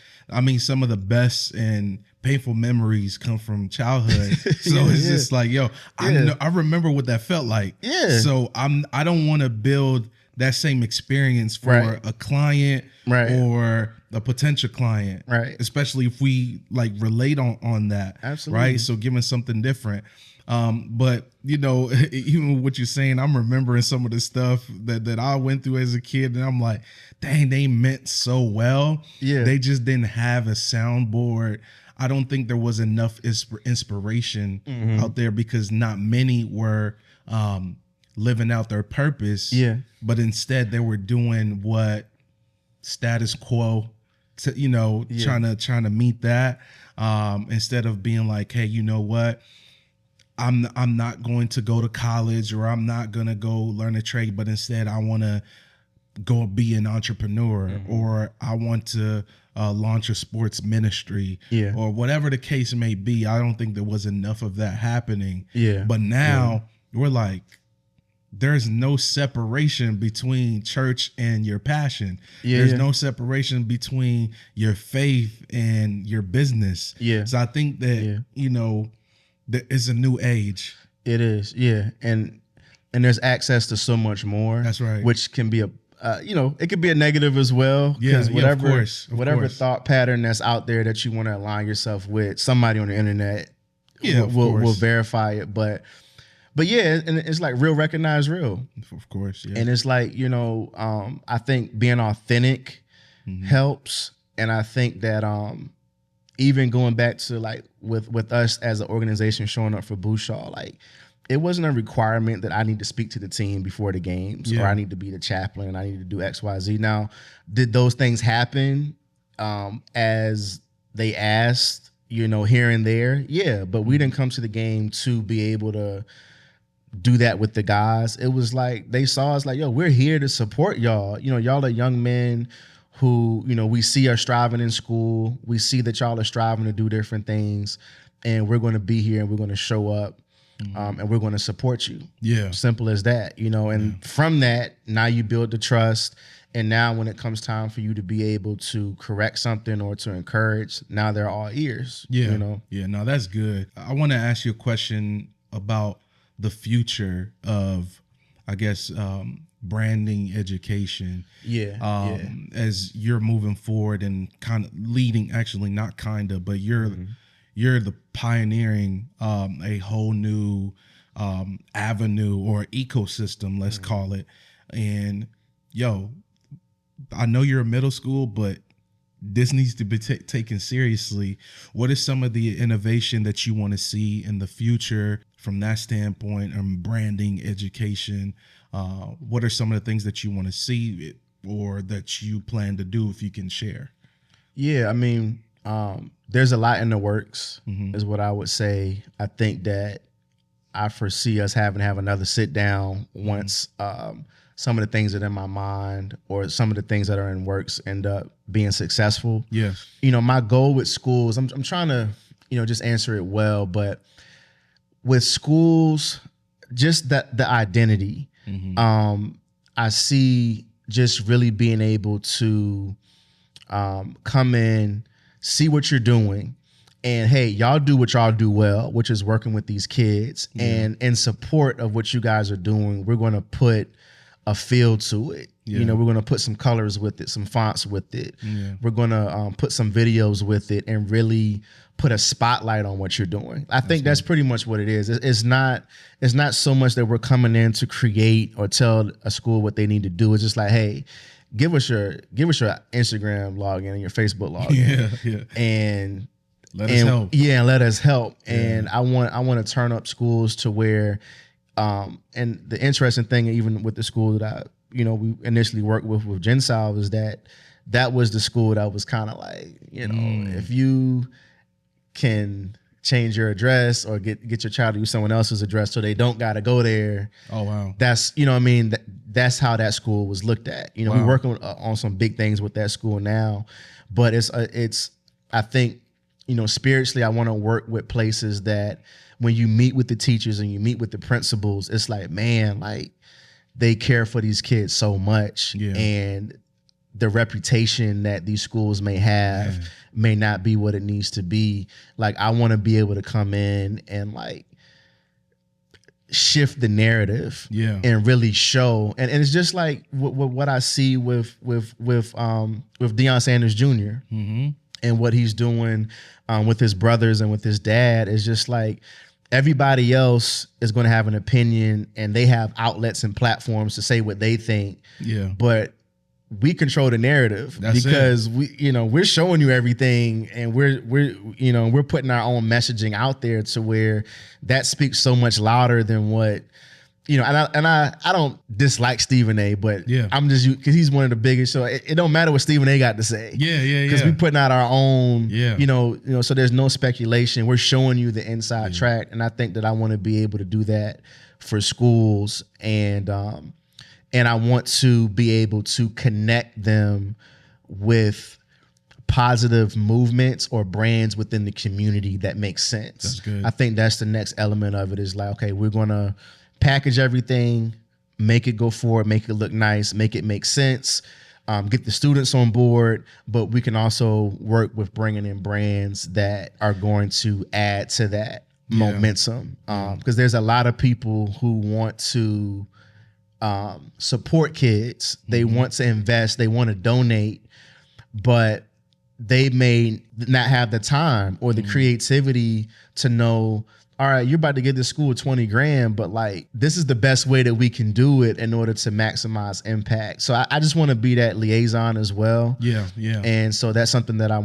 some of the best and painful memories come from childhood. So it's just like, yo, I remember what that felt like. Yeah. So I don't want to build that same experience for a client or a potential client. Right. Especially if we like relate on that. Absolutely. Right. So giving something different. But even what you're saying, I'm remembering some of the stuff that I went through as a kid, and I'm like, dang, they meant so well. Yeah. They just didn't have a soundboard. I don't think there was enough inspiration out there because not many were living out their purpose. Yeah. But instead they were doing what status quo, trying to meet that. Instead of being like, hey, you know what? I'm not going to go to college or I'm not going to go learn a trade, but instead I want to go be an entrepreneur, or I want to launch a sports ministry, or whatever the case may be. I don't think there was enough of that happening. But now we're like, there's no separation between church and your passion. There's no separation between your faith and your business. So I think that, you know, that it's a new age. It is. And there's access to so much more. That's right. Which can be a, you know, it could be a negative as well. Because whatever thought pattern that's out there that you want to align yourself with, somebody on the internet will verify it. But yeah, and it's like real recognize real. Of course, yeah. And it's like, you know, I think being authentic helps. And I think that even going back to like with us as an organization showing up for Bouchard, like it wasn't a requirement that I need to speak to the team before the games or I need to be the chaplain, I need to do X, Y, Z. Now, did those things happen as they asked, you know, here and there? Yeah, but we didn't come to the game to be able to do that with the guys. It was like they saw us like, yo, we're here to support y'all. You know, y'all are young men who, you know, we see are striving in school. We see that y'all are striving to do different things, and we're going to be here and we're going to show up and we're going to support you. Simple as that, you know, and from that, now you build the trust. And now when it comes time for you to be able to correct something or to encourage, now they're all ears. You know? No, that's good. I want to ask you a question about the future of, I guess, branding education. As you're moving forward and kind of leading, actually not kind of, but you're the pioneering a whole new avenue or ecosystem, let's call it. And yo, I know you're a middle school, but this needs to be taken seriously. What is some of the innovation that you want to see in the future from that standpoint, branding, education? What are some of the things that you want to see or that you plan to do, if you can share? Yeah, I mean, there's a lot in the works, is what I would say. I think that I foresee us having to have another sit down once some of the things that are in my mind or some of the things that are in works end up being successful. Yes. You know, my goal with schools, I'm trying to, you know, just answer it well, but with schools, just that the identity, I see just really being able to come in, see what you're doing, and hey, y'all do what y'all do well, which is working with these kids. And in support of what you guys are doing, we're going to put a feel to it. You know, we're going to put some colors with it, some fonts with it. We're going to put some videos with it and really put a spotlight on what you're doing. I think that's pretty much what it is. It's not so much that we're coming in to create or tell a school what they need to do. It's just like, hey, give us your Instagram login and your Facebook login. And let us help. Yeah, let us help. And I want to turn up schools to where and the interesting thing, even with the school that we initially worked with Gensal, is that was the school that was kind of like, you know, if you can change your address or get your child to use someone else's address so they don't got to go there. Oh, wow. That's, you know what I mean? That's how that school was looked at. You know, we're working on some big things with that school now, but it's I think, you know, spiritually, I want to work with places that when you meet with the teachers and you meet with the principals, it's like, man, like they care for these kids so much. And the reputation that these schools may have may not be what it needs to be. Like, I want to be able to come in and like shift the narrative and really show. And it's just like what I see with Deion Sanders Jr. And what he's doing with his brothers and with his dad is just like, everybody else is going to have an opinion and they have outlets and platforms to say what they think. But we control the narrative. Because we're showing you everything, and we're putting our own messaging out there to where that speaks so much louder than what, you know, and I don't dislike Stephen A, but I'm just, because he's one of the biggest. So it don't matter what Stephen A got to say. Because we putting out our own. You know. So there's no speculation. We're showing you the inside track, and I think that I want to be able to do that for schools, and and I want to be able to connect them with positive movements or brands within the community that makes sense. That's good. I think that's the next element of it is like, okay, we're going to package everything, make it go forward, make it look nice, make it make sense, get the students on board, but we can also work with bringing in brands that are going to add to that momentum. Because there's a lot of people who want to support kids. They want to invest, they want to donate, but they may not have the time or the creativity to know, all right, you're about to get this school 20 grand, but like, this is the best way that we can do it in order to maximize impact. So I just want to be that liaison as well. Yeah. And so that's something that I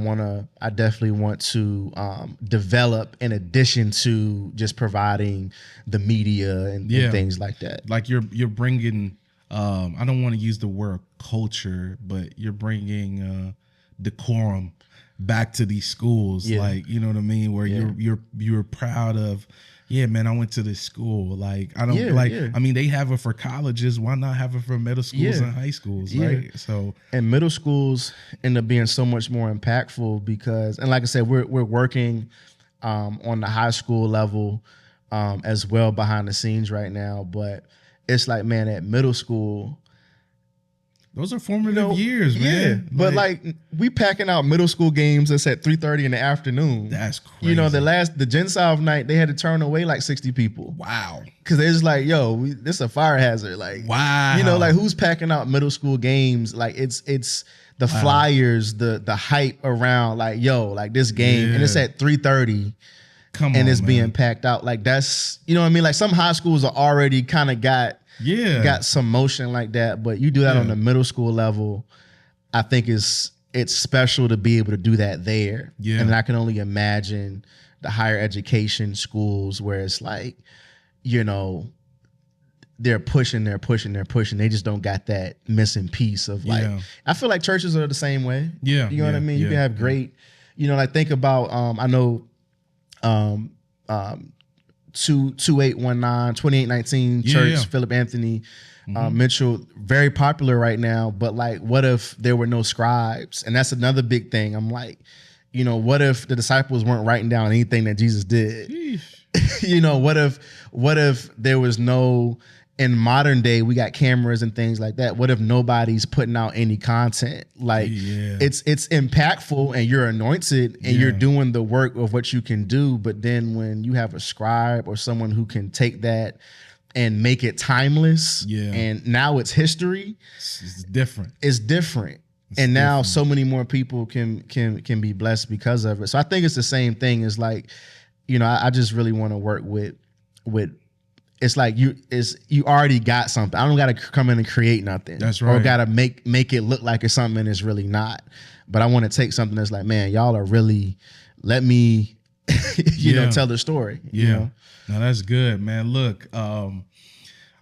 definitely want to develop in addition to just providing the media and things like that. Like you're bringing, I don't want to use the word culture, but you're bringing decorum back to these schools. Like, you know what I mean, where you're proud of, man, I went to this school. Like, I don't I mean, they have it for colleges, why not have it for middle schools and high schools, right? So, and middle schools end up being so much more impactful because, and like I said, we're working on the high school level as well behind the scenes right now, but it's like, man, at middle school, those are formative years, man. Yeah, but like we packing out middle school games that's at 3:30 in the afternoon. That's crazy. The Gen South night, they had to turn away like 60 people. Wow. Because they're just like, yo, this is a fire hazard. Like, wow. Like who's packing out middle school games? Like it's the flyers, the hype around like, yo, like this game, and it's at 3:30. And it's being packed out. Like that's, you know what I mean? Like some high schools are already kind of got some motion like that, but you do that on the middle school level, I think it's special to be able to do that there. Yeah. And I can only imagine the higher education schools where it's like, they're pushing. They just don't got that missing piece of like, I feel like churches are the same way. Yeah. You know what I mean? You can have great, like think about, I know, 2819 Church, Philip Anthony Mitchell, very popular right now, but like what if there were no scribes? And that's another big thing. I'm like, what if the disciples weren't writing down anything that Jesus did? What if there was no, in modern day, we got cameras and things like that. What if nobody's putting out any content? Like it's impactful and you're anointed and you're doing the work of what you can do. But then when you have a scribe or someone who can take that and make it timeless and now it's history. It's different. And now so many more people can be blessed because of it. So I think it's the same thing as like, I just really want to work with it's like you already got something. I don't got to come in and create nothing. That's right. Or got to make it look like it's something and it's really not. But I want to take something that's like, man, y'all are really, let me, tell the story. No, that's good, man. Look, I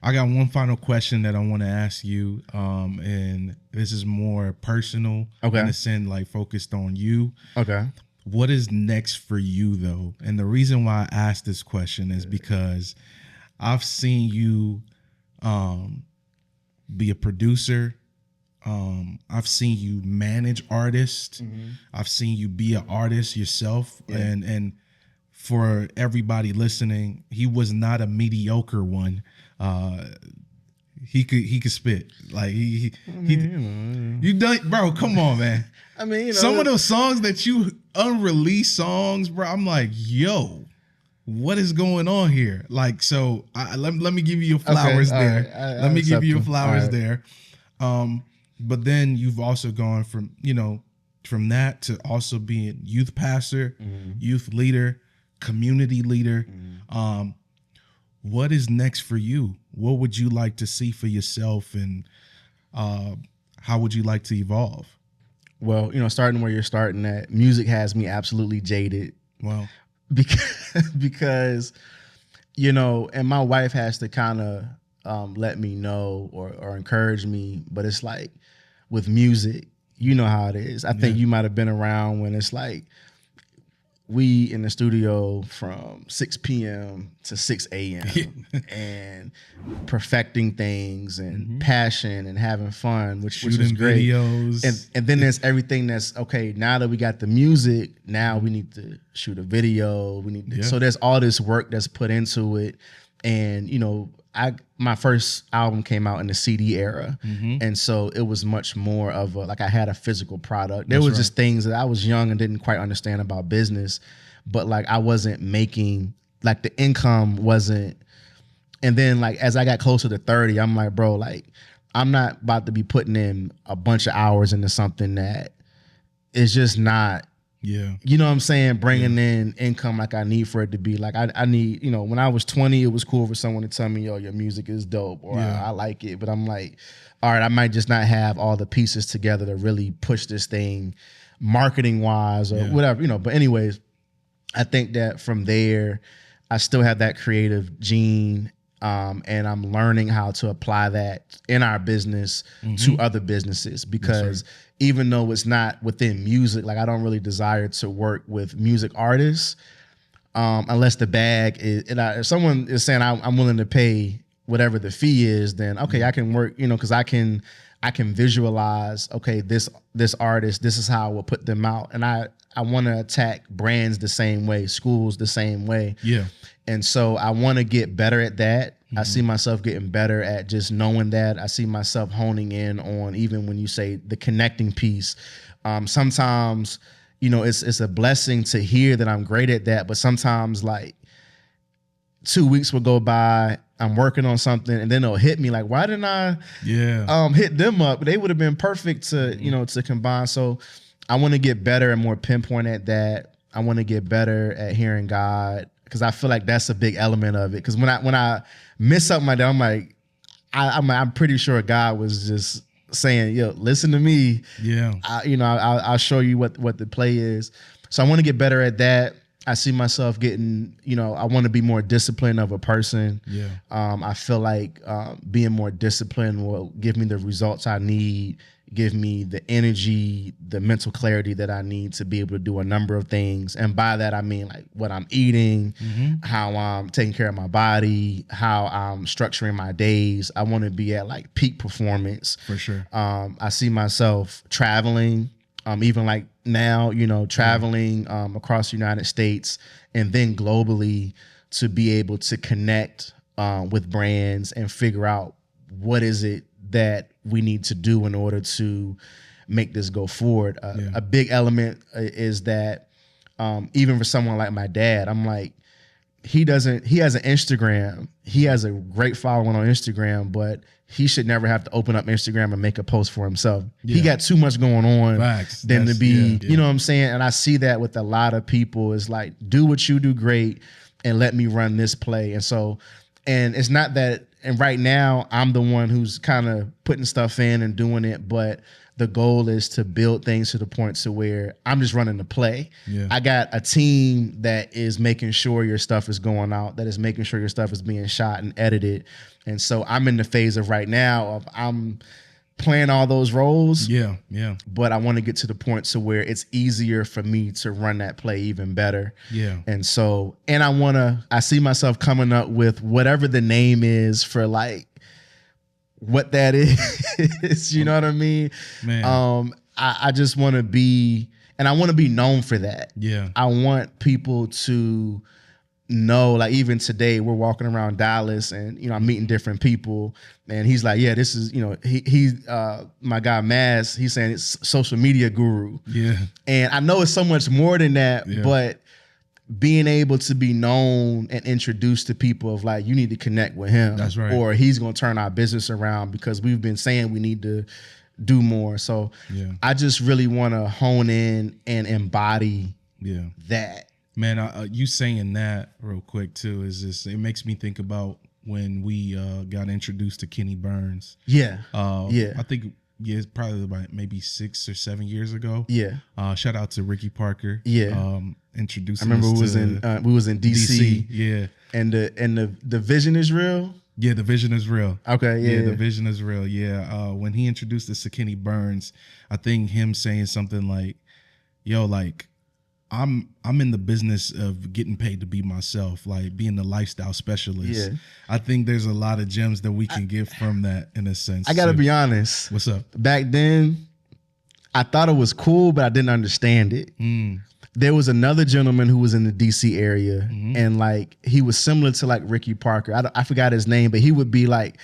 got one final question that I want to ask you. And this is more personal. Okay. In a sense, like focused on you. Okay. What is next for you though? And the reason why I asked this question is because I've seen you be a producer. I've seen you manage artists. Mm-hmm. I've seen you be an artist yourself. Yeah. And for everybody listening, he was not a mediocre one. He could spit. Like you done, bro. Come on, man. I mean, some of those songs that you unreleased songs, bro. I'm like, yo. What is going on here? Like, so let me give you your flowers there. Right. Let me give you your flowers there. But then you've also gone from that to also being youth pastor, youth leader, community leader. What is next for you? What would you like to see for yourself, and how would you like to evolve? Well, starting where you're starting at, music has me absolutely jaded. Wow. Because and my wife has to kind of let me know or encourage me, but it's like with music, how it is. I think you might have been around when it's like we in the studio from 6 p.m. to 6 a.m. and perfecting things and passion and having fun, which was great. Videos. And then there's everything that's okay. Now that we got the music, now we need to shoot a video. We need to, so there's all this work that's put into it. And you know, my first album came out in the CD era, and so it was much more of a, like I had a physical product. There was just things that I was young and didn't quite understand about business, but like I wasn't making, like the income wasn't. And then like as I got closer to 30, I'm like, bro, like I'm not about to be putting in a bunch of hours into something that is just not. Yeah. You know what I'm saying? Bringing in income like I need for it to be. Like I need, you know, when I was 20, it was cool for someone to tell me, yo, your music is dope or I like it. But I'm like, all right, I might just not have all the pieces together to really push this thing marketing wise or whatever, you know. But anyways, I think that from there, I still have that creative gene. And I'm learning how to apply that in our business to other businesses, because even though it's not within music, like I don't really desire to work with music artists unless the bag is, and if someone is saying I'm willing to pay whatever the fee is, then okay, I can work, you know, because I can visualize, okay, this artist, this is how I will put them out. And I want to attack brands the same way, schools the same way. Yeah. And so I want to get better at that. I see myself getting better at just knowing that. I see myself honing in on, even when you say the connecting piece. Sometimes, you know, it's a blessing to hear that I'm great at that. But sometimes like 2 weeks will go by, I'm working on something, and then it'll hit me like, why didn't I hit them up? They would have been perfect to, you know, to combine. So I want to get better and more pinpoint at that. I want to get better at hearing God, because I feel like that's a big element of it. Because when I miss something like that, I'm like, I'm pretty sure God was just saying, yo, listen to me. Yeah. I'll show you what the play is. So I want to get better at that. I see myself getting, you know, I want to be more disciplined of a person. Yeah. I feel like being more disciplined will give me the results I need, give me the energy, the mental clarity that I need to be able to do a number of things. And by that, I mean like what I'm eating, how I'm taking care of my body, how I'm structuring my days. I want to be at like peak performance. For sure. I see myself traveling, even like now, you know, traveling across the United States and then globally, to be able to connect with brands and figure out what is it that we need to do in order to make this go forward. A big element is that even for someone like my dad, I'm like, he has an Instagram. He has a great following on Instagram, but he should never have to open up Instagram and make a post for himself. He got too much going on than to be, you know what I'm saying? And I see that with a lot of people. Is like, do what you do great and let me run this play. And so, and it's not that, and right now I'm the one who's kind of putting stuff in and doing it, but the goal is to build things to the point to where I'm just running the play. Yeah. I got a team that is making sure your stuff is going out, that is making sure your stuff is being shot and edited. And so I'm in the phase of right now of I'm playing all those roles. Yeah, yeah. But I want to get to the point to where it's easier for me to run that play even better. Yeah. And so, and I see myself coming up with whatever the name is for like what that is. You know what I mean? Man. I just want to be, and I want to be known for that. Yeah. I want people to know, like even today we're walking around Dallas and, you know, I'm meeting different people and he's like, yeah, this is, you know, he's my guy Maz, he's saying it's social media guru. Yeah. And I know it's so much more than that, but being able to be known and introduced to people of like, you need to connect with him. That's right. Or he's going to turn our business around because we've been saying we need to do more. So I just really want to hone in and embody that. Man, you saying that real quick too is just, it makes me think about when we got introduced to Kenny Burns. I think it's probably about maybe 6 or 7 years ago. Shout out to Ricky Parker. Introducing. I remember us we was in DC. Yeah, and the vision is real. Yeah, the vision is real. Okay, yeah, the vision is real. Yeah, when he introduced us to Kenny Burns, I think him saying something like, "Yo, like, I'm in the business of getting paid to be myself, like being the lifestyle specialist. Yeah. I think there's a lot of gems that we can get from that in a sense. I got to be honest. What's up? Back then, I thought it was cool, but I didn't understand it. There was another gentleman who was in the DC area, and like he was similar to like Ricky Parker. I forgot his name, but he would be like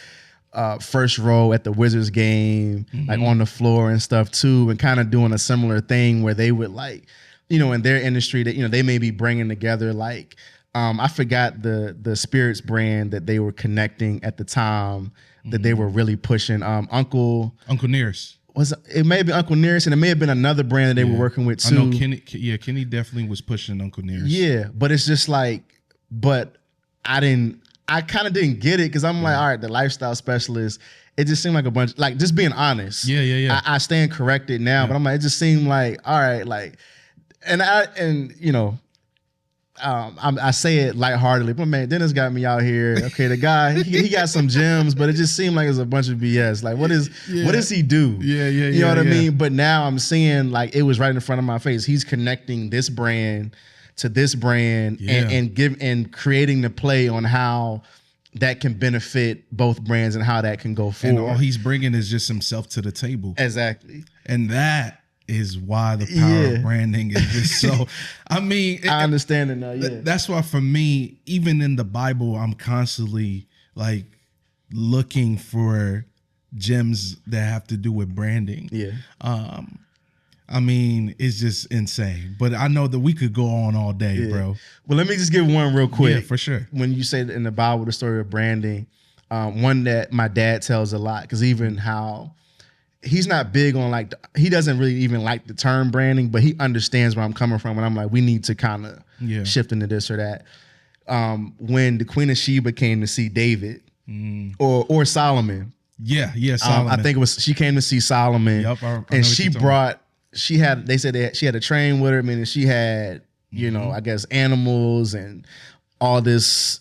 first row at the Wizards game, like on the floor and stuff too, and kind of doing a similar thing where they would like, you know, in their industry that, you know, they may be bringing together like, I forgot the spirits brand that they were connecting at the time that they were really pushing. Uncle Nearest. It may have been Uncle Nearest, and it may have been another brand that they were working with too. I know Kenny. Yeah, Kenny definitely was pushing Uncle Nearest. Yeah, but it's just like, but I kind of didn't get it because I'm like, all right, the lifestyle specialist. It just seemed like a bunch, like just being honest. Yeah. I stand corrected now, but I'm like, it just seemed like, all right, like, and you know, I say it lightheartedly, but man, Dennis got me out here. Okay, the guy, he got some gems, but it just seemed like it was a bunch of BS. Like, what does he do? Yeah. You know what I mean? But now I'm seeing like it was right in front of my face. He's connecting this brand to this brand and creating the play on how that can benefit both brands and how that can go forward. And all he's bringing is just himself to the table. Exactly. And that is why the power of branding is just so. I mean, I understand it now. Yeah, that's why for me, even in the Bible, I'm constantly like looking for gems that have to do with branding. Yeah. I mean, it's just insane. But I know that we could go on all day, bro. Well, let me just give one real quick. Yeah, for sure. When you say in the Bible the story of branding, one that my dad tells a lot, because even how he's not big on like, he doesn't really even like the term branding, but he understands where I'm coming from. And I'm like, we need to kind of shift into this or that. When the Queen of Sheba came to see David or Solomon. Yeah, Solomon. I think it was, she came to see Solomon. Yep, and she had a train with her. I mean, she had, you know, I guess animals and all these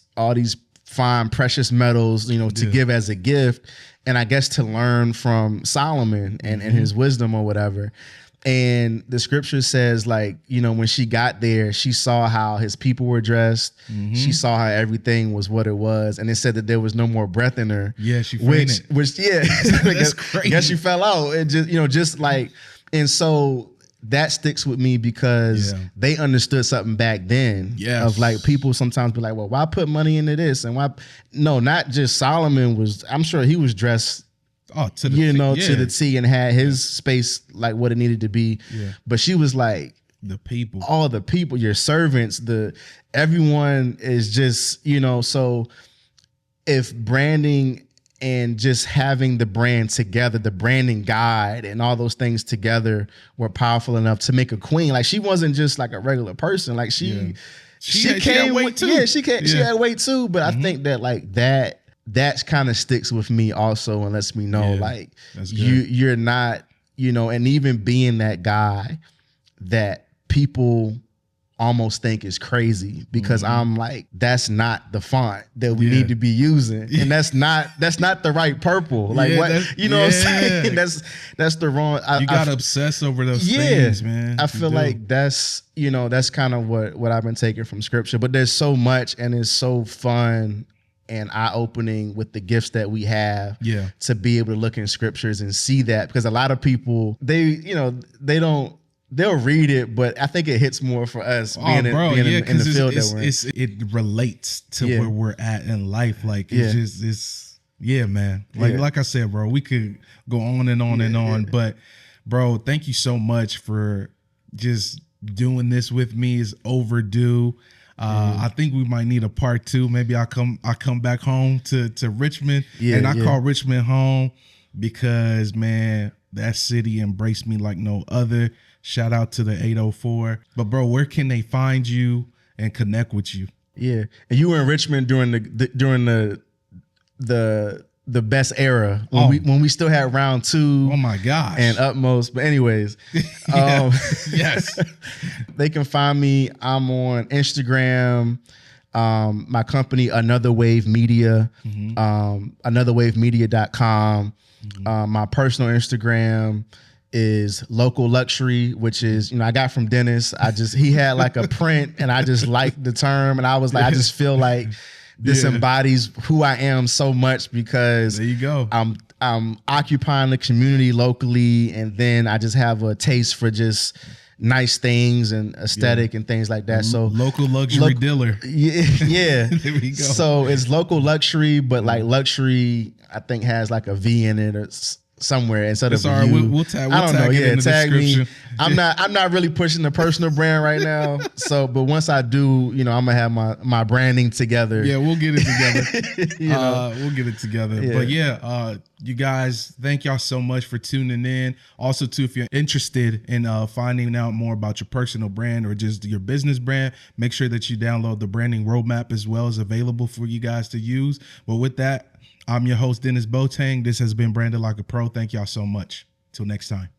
fine precious metals, you know, to give as a gift. And I guess to learn from Solomon and his wisdom or whatever. And the scripture says, like, you know, when she got there, she saw how his people were dressed. She saw how everything was what it was. And it said that there was no more breath in her. Yeah, she fainted. Which that's crazy. I guess she fell out. And just, you know, just like, and so that sticks with me because they understood something back then of like people sometimes be like, well, why put money into this? And why? No, not just Solomon was, I'm sure he was dressed, to the T and had his space like what it needed to be. Yeah. But she was like, all the people, your servants, everyone is just, you know, so if branding and just having the brand together, the branding guide and all those things together were powerful enough to make a queen. Like she wasn't just like a regular person. Like she had weight too. Yeah, she had weight too. But I think that like that kind of sticks with me also and lets me know like you're not, you know, and even being that guy that people almost think is crazy because I'm like, that's not the font that we need to be using. And that's not the right purple. Like what, you know what I'm saying? That's the wrong. You gotta obsess over those things, man. I feel like that's, you know, that's kind of what I've been taking from scripture, but there's so much and it's so fun and eye-opening with the gifts that we have to be able to look in scriptures and see that, because a lot of people, they'll read it, but I think it hits more for us being in the field that we're in. It relates to where we're at in life. Like it's man. Like I said, bro, we could go on and on and on. But bro, thank you so much for just doing this with me. It's overdue. I think we might need a part 2. Maybe I come back home to Richmond and I call Richmond home because man, that city embraced me like no other. Shout out to the 804. But bro, where can they find you and connect with you? Yeah, and you were in Richmond during the best era when we still had round 2. Oh my gosh, and Utmost. But anyways, yes, they can find me. I'm on Instagram. My company, Another Wave Media, anotherwavemedia.com. My personal Instagram is local luxury, which is, I got from Dennis. He had like a print and I just liked the term. And I was like, I just feel like this embodies who I am so much, because there you go. I'm occupying the community locally. And then I just have a taste for just nice things and aesthetic and things like that. So local luxury dealer. Yeah. There we go. So it's local luxury, but like luxury, I think has like a V in it or somewhere instead of a U. We'll tag it in the tag description. me. I'm not really pushing the personal brand right now. So, but once I do, I'm gonna have my branding together. Yeah, we'll get it together. We'll get it together. Yeah. But you guys, thank y'all so much for tuning in. Also, too, if you're interested in finding out more about your personal brand or just your business brand, make sure that you download the branding roadmap as well, as available for you guys to use. But with that, I'm your host, Denis Boateng. This has been Branded Like a Pro. Thank y'all so much. Till next time.